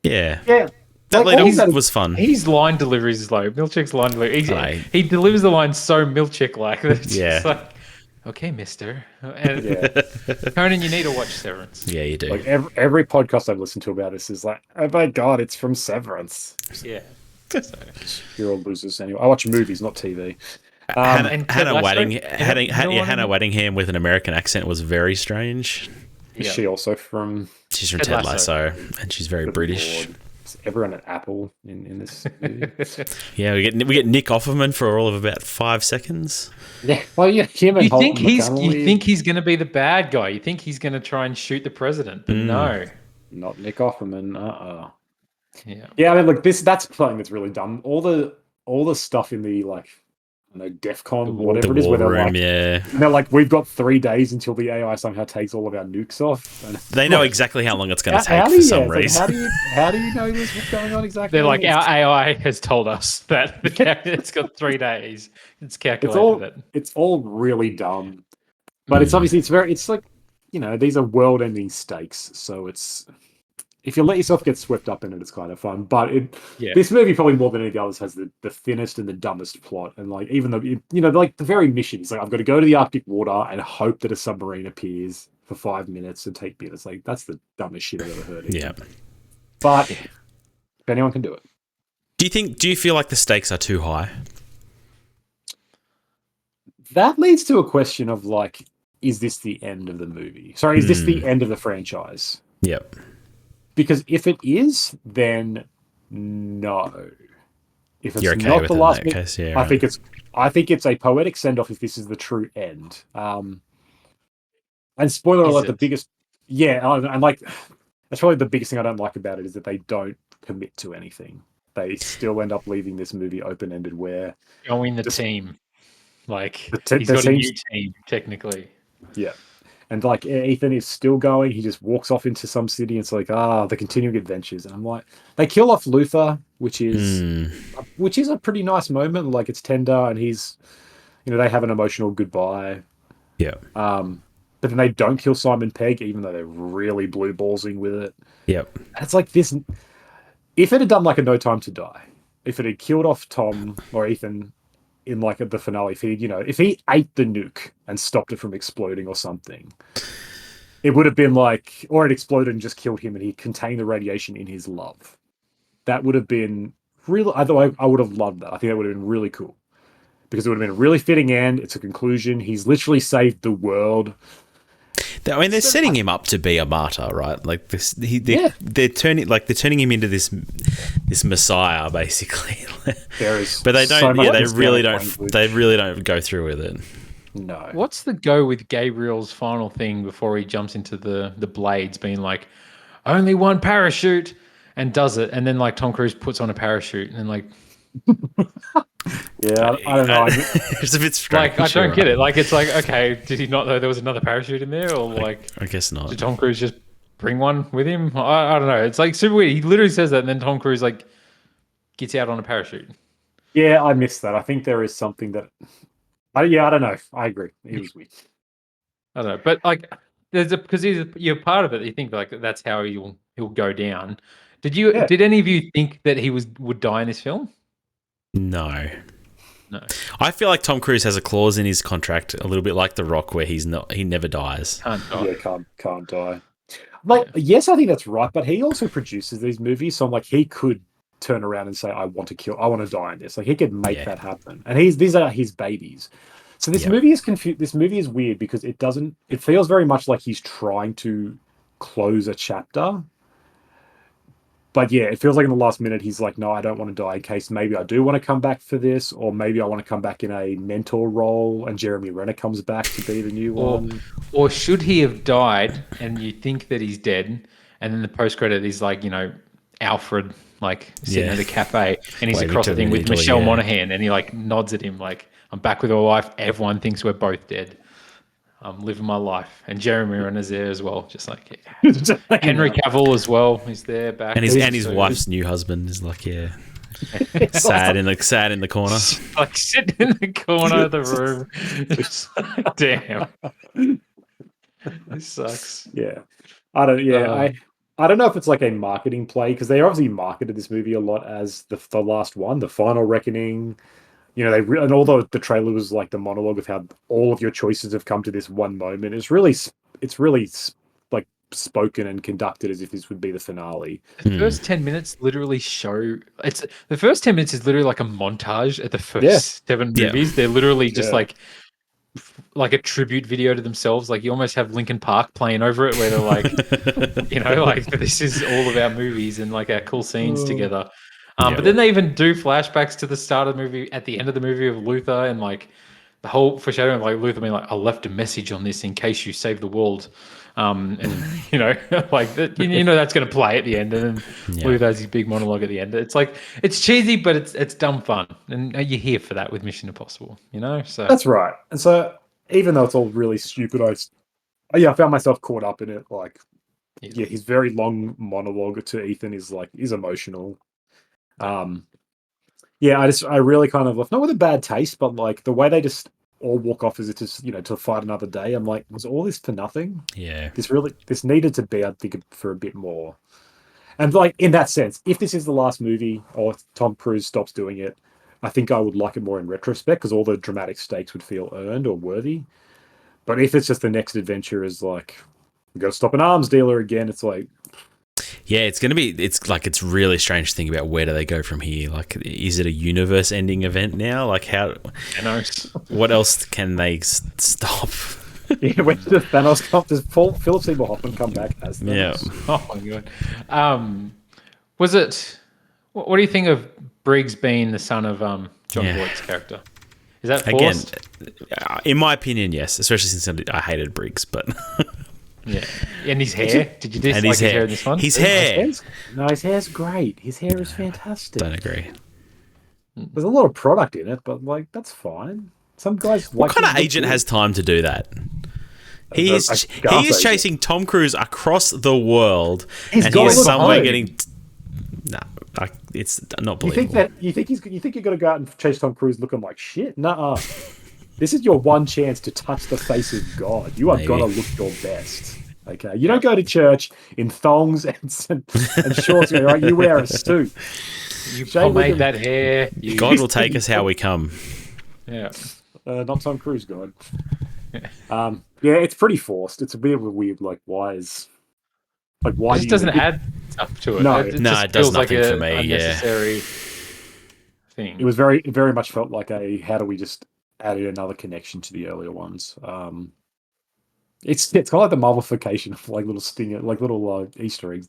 Yeah. That like, lead was fun. His line delivery is low. Milchek's line delivery. He delivers the line so Milchek-like. Yeah. Like, okay, mister. And Conan, you need to watch Severance. Yeah, you do. Like every podcast I've listened to about this is like, oh my god, it's from Severance. Yeah. You're all losers anyway. I watch movies, not TV. Hannah Waddingham with an American accent was very strange. Is she also from? She's from Ted Lasso, and she's very British. Lord. Is everyone at Apple in this movie? Yeah, we get Nick Offerman for all of about 5 seconds. Yeah, well, yeah, him and You think McConnell. he's going to be the bad guy? You think he's going to try and shoot the president? But no. Not Nick Offerman. Yeah. Yeah, I mean, look, that's something that's really dumb. All the stuff in the like, I don't know, DEFCON, whatever it is, where they're like, we've got 3 days until the AI somehow takes all of our nukes off. And they know exactly how long it's going to take for some reason. How do you know this? What's going on exactly? They're like, our AI has told us that it's got 3 days. It's calculated It's all really dumb, but it's obviously it's like, these are world-ending stakes, so it's. If you let yourself get swept up in it, it's kind of fun. But this movie, probably more than any of the others, has the thinnest and the dumbest plot. And like, even though like the very mission, it's like, I've got to go to the Arctic water and hope that a submarine appears for 5 minutes and take me. It's like, that's the dumbest shit I've ever heard. Yeah. But if anyone can do it. Do you feel like the stakes are too high? That leads to a question of like, is this the end of the movie? Sorry, is this the end of the franchise? Yep. Because if it is, then no. If it's You're okay not with the it last in that case, yeah. I think it's a poetic send off if this is the true end. And spoiler alert, the biggest and like that's probably the biggest thing I don't like about it is that they don't commit to anything. They still end up leaving this movie open ended where going the team. Like he's got a new team, technically. Yeah. And like Ethan is still going. He just walks off into some city. And it's like, the continuing adventures. And I'm like, they kill off Luther, which is a pretty nice moment. Like it's tender, and he's, they have an emotional goodbye. Yeah. But then they don't kill Simon Pegg, even though they're really blue ballsing with it. Yep. And it's like this. If it had done like a No Time to Die, if it had killed off Tom or Ethan in like the finale, if he ate the nuke and stopped it from exploding or something, it would have been like, or it exploded and just killed him and he contained the radiation in his love. That would have been really, I would have loved that. I think that would have been really cool because it would have been a really fitting end. It's a conclusion. He's literally saved the world. I mean, they're setting him up to be a martyr, right? Like this, they're turning him into this messiah, basically. But they don't. They really don't go through with it. No. What's the go with Gabriel's final thing before he jumps into the blades, being like, only one parachute, and does it, and then like Tom Cruise puts on a parachute, and then like. Yeah, I don't know. It's a bit strange. Like, I don't get it. Like, it's like, okay, did he not know there was another parachute in there? Or like, I guess not. Did Tom Cruise just bring one with him? I don't know. It's like super weird. He literally says that, and then Tom Cruise like gets out on a parachute. Yeah, I missed that. I think there is something that. I don't know. I agree. It was weird. I don't know, but like, because you're part of it. You think like that's how he'll go down. Did any of you think that he would die in this film? No. I feel like Tom Cruise has a clause in his contract, a little bit like The Rock, where he never dies. Can't die. Yeah, can't die. Like, yes, I think that's right, but he also produces these movies, so I'm like, he could turn around and say, I want to die in this. Like, he could make that happen, and these are his babies. So this movie is confused. This movie is weird because it feels very much like he's trying to close a chapter. But yeah, it feels like in the last minute, he's like, no, I don't want to die in case maybe I do want to come back for this, or maybe I want to come back in a mentor role and Jeremy Renner comes back to be the new one. Or should he have died and you think that he's dead, and then the post-credit is like, Alfred like sitting at a cafe and he's across the thing with Michelle Monaghan and he like nods at him like, I'm back with my wife. Everyone thinks we're both dead. I'm living my life. And Jeremy Renner's there as well. Just like, Henry Cavill as well. He's there back. And his wife's new husband is like, sad in the corner. Like sitting in the corner of the room. It's like, damn. This sucks. Yeah. I don't know if it's like a marketing play, because they obviously marketed this movie a lot as the last one, the final reckoning. And although the trailer was like the monologue of how all of your choices have come to this one moment, it's really like spoken and conducted as if this would be the finale. The first 10 minutes literally the first 10 minutes is literally like a montage at the first 7 movies. They're literally just like like a tribute video to themselves. Like you almost have Linkin Park playing over it, where they're like, like this is all of our movies and like our cool scenes together. But then they even do flashbacks to the start of the movie, at the end of the movie, of Luther, and like the whole foreshadowing of like Luther being like, I left a message on this in case you save the world. And like that, that's going to play at the end, and then Luther has his big monologue at the end. It's like, it's cheesy, but it's dumb fun, and you're here for that with Mission Impossible, so That's right. And so even though it's all really stupid, I found myself caught up in it. Like, his very long monologue to Ethan is emotional. I really kind of left, not with a bad taste, but like the way they just all walk off as it is, to fight another day. I'm like, was all this for nothing? Yeah. This needed to be, I think, for a bit more. And like in that sense, if this is the last movie or if Tom Cruise stops doing it, I think I would like it more in retrospect, because all the dramatic stakes would feel earned or worthy. But if it's just the next adventure is like, we got to stop an arms dealer again, it's like, yeah, it's really strange to think about, where do they go from here? Like, is it a universe-ending event now? Like, what else can they stop? When does Thanos come? Does Philip Seymour Hoffman come back as Thanos? Yeah. Oh my god. Was it? What do you think of Briggs being the son of John Voight's character? Is that forced? Again, in my opinion, yes. Especially since I hated Briggs, but yeah. And his hair. Did you dislike his hair in this one? His hair. His hair's great. His hair is fantastic. Don't agree. There's a lot of product in it, but like that's fine. Some guys. What kind of agent has time to do that? He is chasing Tom Cruise across the world, and he is somewhere getting. It's not believable. You think you're going to go out and chase Tom Cruise looking like shit? Nuh-uh. This is your one chance to touch the face of God. You are going to look your best. Okay, you don't go to church in thongs and shorts. Right? You wear a suit. You pomade that hair. God will take us how we come. Yeah. Not Tom Cruise, God. It's pretty forced. It's a bit of a weird, why? It just doesn't add up to it. No, it does nothing for me. Unnecessary thing. It was very, very much felt like how do we just add in another connection to the earlier ones? It's kind of like the Marvelification of little stinger, little Easter eggs.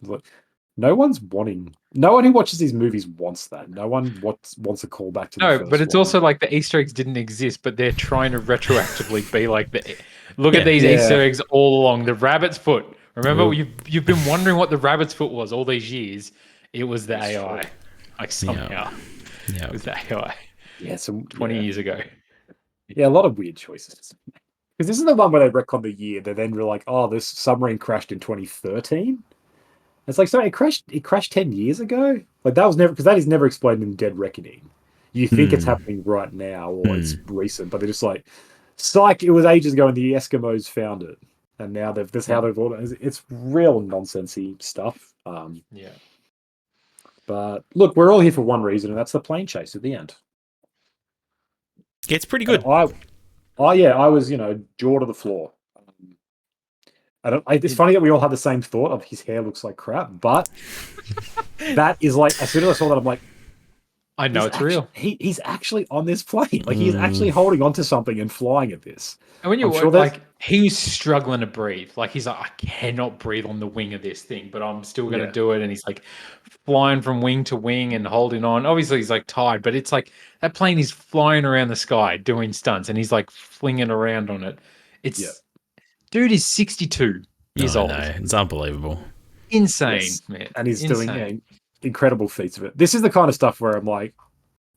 No one who watches these movies wants that. No one wants a callback to the first but it's one. also like the Easter eggs didn't exist, but they're trying to retroactively be like look at these Easter eggs all along. The rabbit's foot. Remember, you've been wondering what the rabbit's foot was all these years. It was the AI. Like somehow. Yeah. It was the AI. Yeah, 20 years ago. Yeah, a lot of weird choices. Because this is the one where they retcon the year. They then were like, oh, this submarine crashed in 2013. It's like, sorry, it crashed 10 years ago? Like, that was never, because that is never explained in Dead Reckoning. You think it's happening right now, or it's recent, but they're just like, psych, it was ages ago and the Eskimos found it. And now this how they've ordered. It's real nonsensy stuff. But look, we're all here for one reason, and that's the plane chase at the end. It's pretty good. I was, jaw to the floor. It's funny that we all had the same thought of his hair looks like crap, but that is like, as soon as I saw that, I'm like, I know it's real. He's actually on this plane. Like, he's actually holding onto something and flying at this. And when you watch, he's struggling to breathe. Like, he's like, I cannot breathe on the wing of this thing, but I'm still going to do it. And he's like flying from wing to wing and holding on. Obviously, he's like tired, but it's like that plane is flying around the sky doing stunts, and he's like flinging around on it. Dude is 62 years old. It's unbelievable. Insane, man. And he's doing incredible feats of it. This is the kind of stuff where I'm like,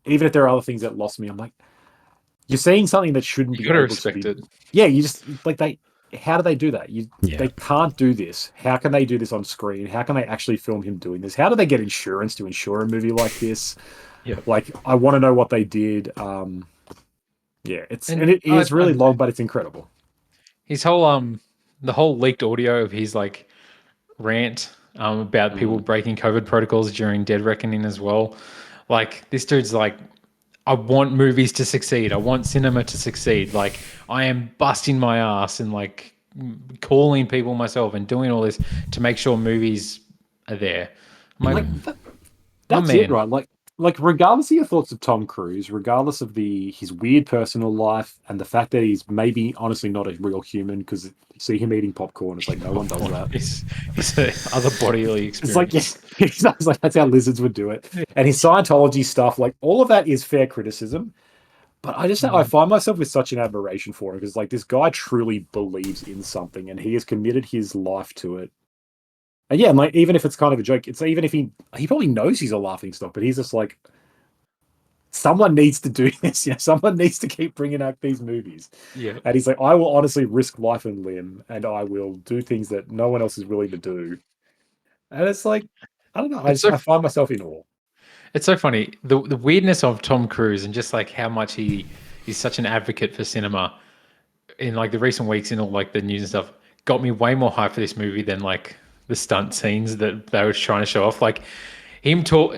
even if there are other things that lost me, I'm like, you're seeing something that shouldn't be. You gotta respect it. Yeah, you just how do they do that? They can't do this. How can they do this on screen? How can they actually film him doing this? How do they get insurance to insure a movie like this? Yeah, like I want to know what they did. It is really long, but it's incredible. His whole the whole leaked audio of his like rant about people breaking COVID protocols during Dead Reckoning as well. Like, this dude's like, I want movies to succeed. I want cinema to succeed. Like, I am busting my ass and like calling people myself and doing all this to make sure movies are there. I'm like, that's it, right? Like, like, regardless of your thoughts of Tom Cruise, regardless of his weird personal life and the fact that he's maybe honestly not a real human, because you see him eating popcorn, it's like no one does that. It's a other bodily experience. It's like that's how lizards would do it. And his Scientology stuff, like all of that is fair criticism. But I find myself with such an admiration for him because like this guy truly believes in something and he has committed his life to it. And yeah, like even if it's kind of a joke, it's even if he probably knows he's a laughing stock, but he's just like, someone needs to do this. Yeah, someone needs to keep bringing out these movies. Yeah, and he's like, I will honestly risk life and limb, and I will do things that no one else is willing to do. And it's like, I don't know. I find myself in awe. It's so funny the weirdness of Tom Cruise and just like how much he is such an advocate for cinema in like the recent weeks in all like the news and stuff got me way more hyped for this movie than like the stunt scenes that they were trying to show off. Like him talk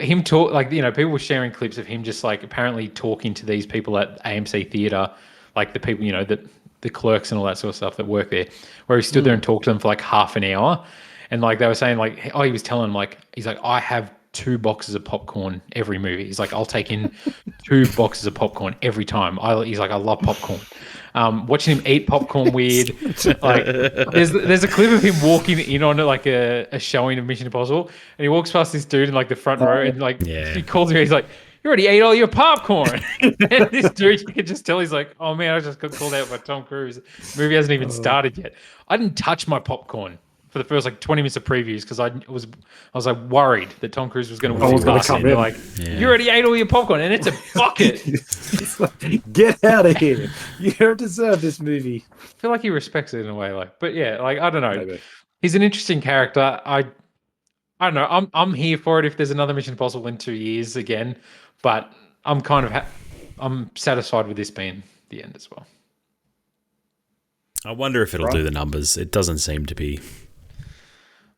like, you know, people were sharing clips of him just like apparently talking to these people at AMC Theatre, like the people, you know, that the clerks and all that sort of stuff that work there, where he stood there and talked to them for like half an hour. And like they were saying like, oh, he was telling them like, he's like, I have 2 boxes of popcorn every movie. He's like, I'll take in 2 boxes of popcorn every time. He's like, I love popcorn. Watching him eat popcorn weird. Like there's a clip of him walking in on like a showing of Mission Impossible, and he walks past this dude in like the front row, and like he calls him. He's like, "You already ate all your popcorn." And this dude, you can just tell he's like, "Oh man, I just got called out by Tom Cruise. The movie hasn't even started yet. I didn't touch my popcorn for the first like 20 minutes of previews because I was like worried that Tom Cruise was going to win. Like, you already ate all your popcorn, and it's a bucket. Like, get out of here! You don't deserve this movie. I feel like he respects it in a way, like, but yeah, like I don't know. Maybe. He's an interesting character. I don't know. I'm here for it if there's another Mission Impossible in 2 years again, but I'm kind of I'm satisfied with this being the end as well. I wonder if it'll do the numbers. It doesn't seem to be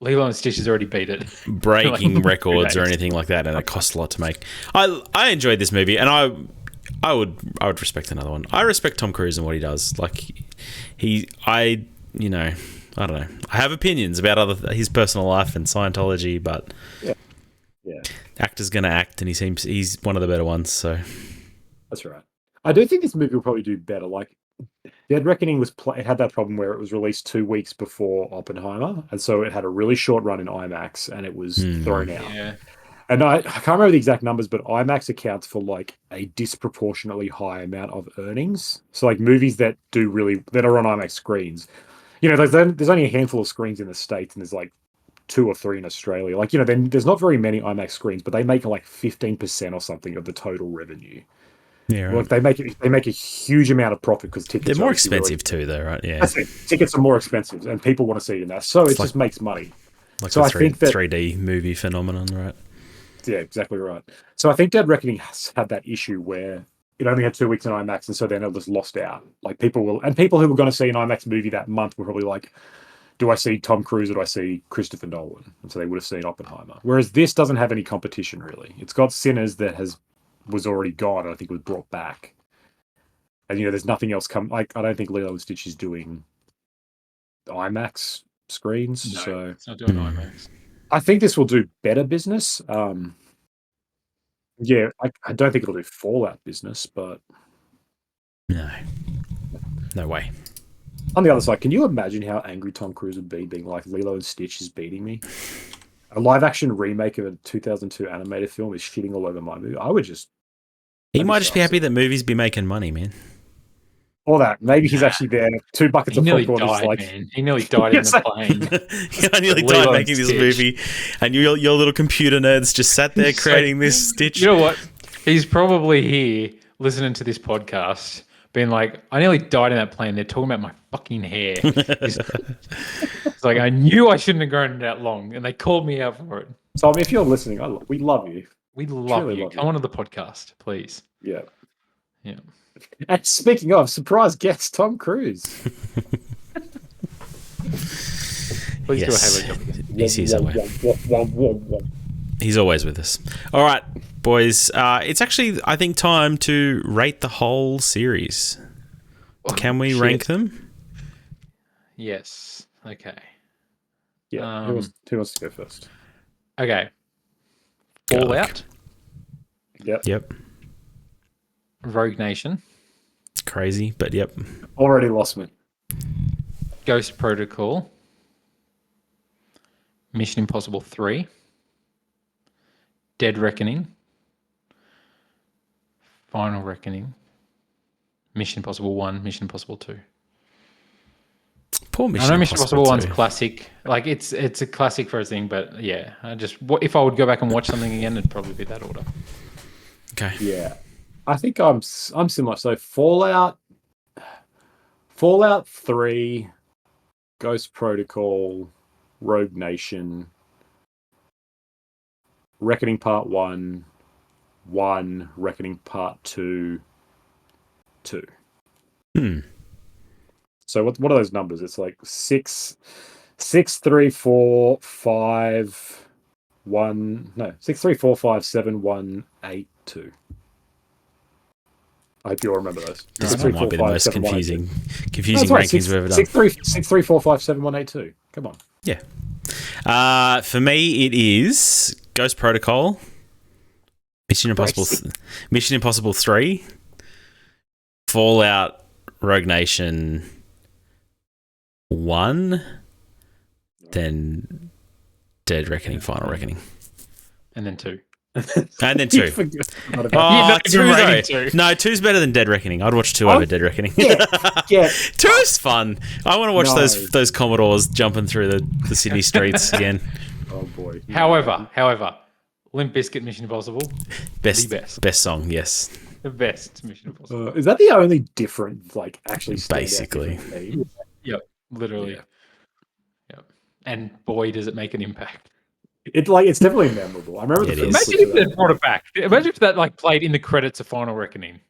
Lilo and Stitch has already beat it, breaking like records or anything like that, and it costs a lot to make. I enjoyed this movie, and I would respect another one. I respect Tom Cruise and what he does. Like I don't know. I have opinions about his personal life and Scientology, but yeah, actor's gonna act, and he's one of the better ones. So that's right. I do think this movie will probably do better. Like, Dead Reckoning it had that problem where it was released 2 weeks before Oppenheimer, and so it had a really short run in IMAX, and it was thrown out. Yeah. And I can't remember the exact numbers, but IMAX accounts for like a disproportionately high amount of earnings. So like movies that are on IMAX screens, you know, there's only a handful of screens in the States, and there's like 2 or 3 in Australia. Like, you know, then there's not very many IMAX screens, but they make like 15% or something of the total revenue. Yeah, right. Like they make a huge amount of profit because tickets they're more expensive too, though, right? Yeah, that's it. Tickets are more expensive, and people want to see it in that, so it just makes money. Like so the I think that 3D movie phenomenon, right? Yeah, exactly right. So I think Dead Reckoning has had that issue where it only had 2 weeks in IMAX, and so then it was lost out. Like people who were going to see an IMAX movie that month were probably like, do I see Tom Cruise or do I see Christopher Nolan? And so they would have seen Oppenheimer. Whereas this doesn't have any competition really. It's got Sinners that was already gone, and I think it was brought back. And you know, there's nothing else like I don't think Lilo and Stitch is doing IMAX screens. No, so it's not doing IMAX. I think this will do better business. Yeah, I don't think it'll do Fallout business, but no way. On the other side, can you imagine how angry Tom Cruise would be being like, Lilo and Stitch is beating me? A live-action remake of a 2002 animated film is shitting all over my movie. I would just... He might just be happy that movies be making money, man. Or that. Maybe he's actually there. 2 buckets of popcorn. He nearly died in the plane. I nearly died making this movie. And your little computer nerds just sat there creating this Stitch. You know what? He's probably here listening to this podcast being like, I nearly died in that plane. They're talking about my fucking hair. It's like, I knew I shouldn't have grown it that long, and they called me out for it. So, I mean, if you're listening, we love you. We love you. Come on to the podcast, please. Yeah. Yeah. And speaking of, surprise guest, Tom Cruise. Please yes. do a Halo job again. He's somewhere. He's always with us. All right, boys. It's actually, I think, time to rate the whole series. Can we rank them? Yes. Okay. Yeah. Who wants to go first? Okay. Fallout. Yep. Rogue Nation. Crazy, but yep. Already lost me. Ghost Protocol. Mission Impossible 3. Dead Reckoning. Final Reckoning. Mission Impossible 1, Mission Impossible 2. Poor I know Mission Impossible 1's 2. classic. Like it's a classic for a thing, but yeah, if I would go back and watch something again, it'd probably be that order. Okay. Yeah, I think I'm similar. So Fallout 3, Ghost Protocol, Rogue Nation, Reckoning Part 1, Reckoning Part 2, 2. So what are those numbers? It's like 6, 3, 4, 5, 1. No, 6, 3, 4, 5, 7, 1, 8, 2. I hope you all remember those. This 6, 3, might 4, be the 5, most 7, 1, 8, 2. confusing That's right, rankings we've ever done. 6, 3, 4, 5, 7, 1, 8, 2. Come on. Yeah. For me, it is Ghost Protocol, Mission Impossible 3, Fallout, Rogue Nation 1, then Dead Reckoning, Final Reckoning. And then 2. And then 2. Oh, 2 though. No, 2's better than Dead Reckoning. I'd watch 2 over Dead Reckoning. Yeah. 2 is fun. I want to watch those Commodores jumping through the Sydney streets again. Oh boy. However, Limp Bizkit Mission Impossible, Best song, yes. the best Mission Impossible. Is that the only different, like, actually Basically. Yep, literally. Yeah. Yep. And boy, does it make an impact. It's definitely memorable. I remember the film. Imagine if they brought it back. Imagine if that like played in the credits of Final Reckoning.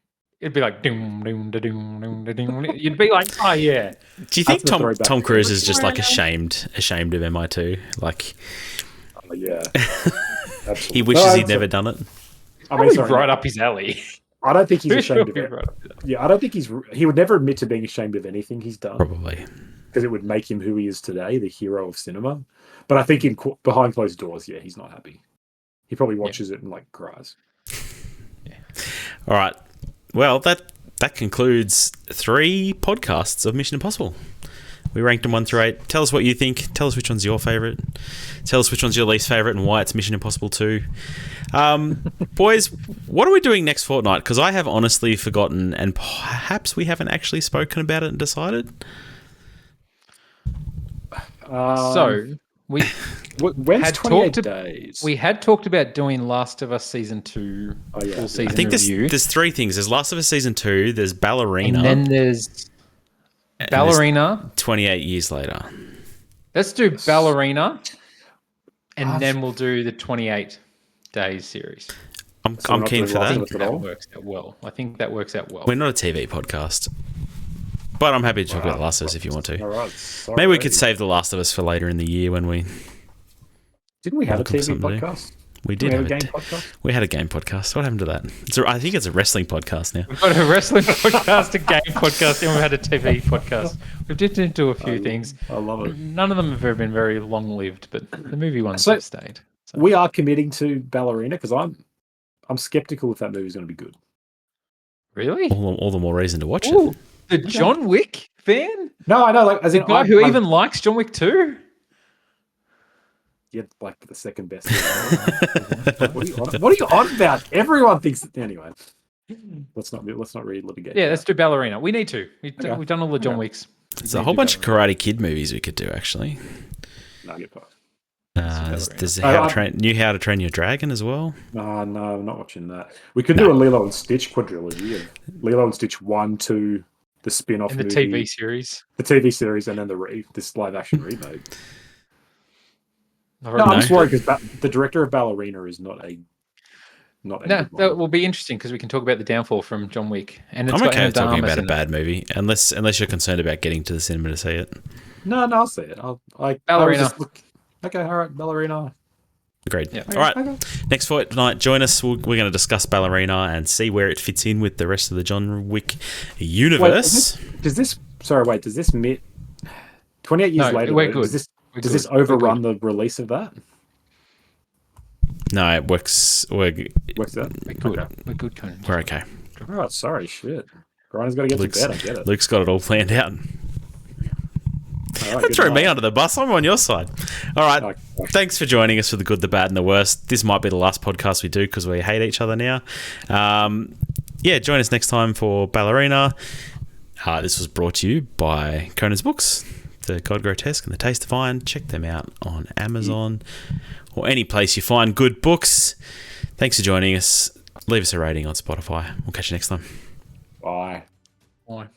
It'd be like doom doom da doom doom da doom. You'd be like, oh yeah. Do you think Tom Cruise is just like ashamed of MI2? Like, oh, yeah, absolutely. he wishes he'd never done it. I mean, Right up his alley. I don't think he's ashamed of it. Right Yeah, I don't think he would never admit to being ashamed of anything he's done. Probably. Because it would make him who he is today, the hero of cinema. But I think behind closed doors, yeah, he's not happy. He probably watches it and like cries. Yeah. All right. Well, that concludes 3 podcasts of Mission Impossible. We ranked them 1 through 8. Tell us what you think. Tell us which one's your favourite. Tell us which one's your least favourite and why it's Mission Impossible 2. Boys, what are we doing next fortnight? Because I have honestly forgotten, and perhaps we haven't actually spoken about it and decided. When's 28 days? We had talked about doing Last of Us Season 2 full season I think review. there's 3 things. There's Last of Us Season 2, there's Ballerina. And then there's Ballerina. 28 years later. Let's do Ballerina, and then we'll do the 28 days series. I'm keen for that. That works out well. I think that works out well. We're not a TV podcast. But I'm happy to talk about Last of Us if you want to. All right, maybe we could save The Last of Us for later in the year when we... Didn't we have a TV podcast? We did have a game podcast? We had a game podcast. What happened to that? I think it's a wrestling podcast now. We've got a wrestling podcast, a game podcast, and we've had a TV podcast. We've dipped into a few things. I love it. None of them have ever been very long-lived, but the movie ones have stayed. So. We are committing to Ballerina because I'm skeptical if that movie's going to be good. Really? All the more reason to watch it. The John Wick fan? No, I know. Like, as in, guy who even likes John Wick 2? Yeah, like the second best. What are you on about? Everyone thinks. Anyway, let's not really litigate. Yeah, let's do Ballerina. We need to. We've done all the John Wicks. There's a whole bunch of Karate Kid movies we could do, actually. No, get past. There's How to Train Your Dragon as well. No, I'm not watching that. We could do a Lilo and Stitch quadrilogy. Yeah. Lilo and Stitch 1, 2, the spin-off and the movie, TV series. the TV series, and then this live-action remake. No, I'm just worried because the director of Ballerina is not a. No, that will be interesting because we can talk about the downfall from John Wick. And it's I'm okay with talking about a bad movie, unless you're concerned about getting to the cinema to see it. No, I'll see it. Ballerina. Okay, all right, Ballerina. Agreed. Yeah. All right. Okay. Next fortnight, join us. We're going to discuss Ballerina and see where it fits in with the rest of the John Wick universe. Wait, does this 28 years later? We're good. Does this overrun the release of that? No, it works. We're What's that? We're good. Okay. We're good, Conan. we're okay. Oh, sorry, shit. Grinders got to get to bed. I get it. Luke's got it all planned out. All right, Don't good throw me night. under the bus. I'm on your side. All right. Okay. Thanks for joining us for the good, the bad, and the worst. This might be the last podcast we do because we hate each other now. Join us next time for Ballerina. This was brought to you by Conan's Books, The God Grotesque and The Taste Divine. Check them out on Amazon or any place you find good books. Thanks for joining us. Leave us a rating on Spotify. We'll catch you next time. Bye. Bye.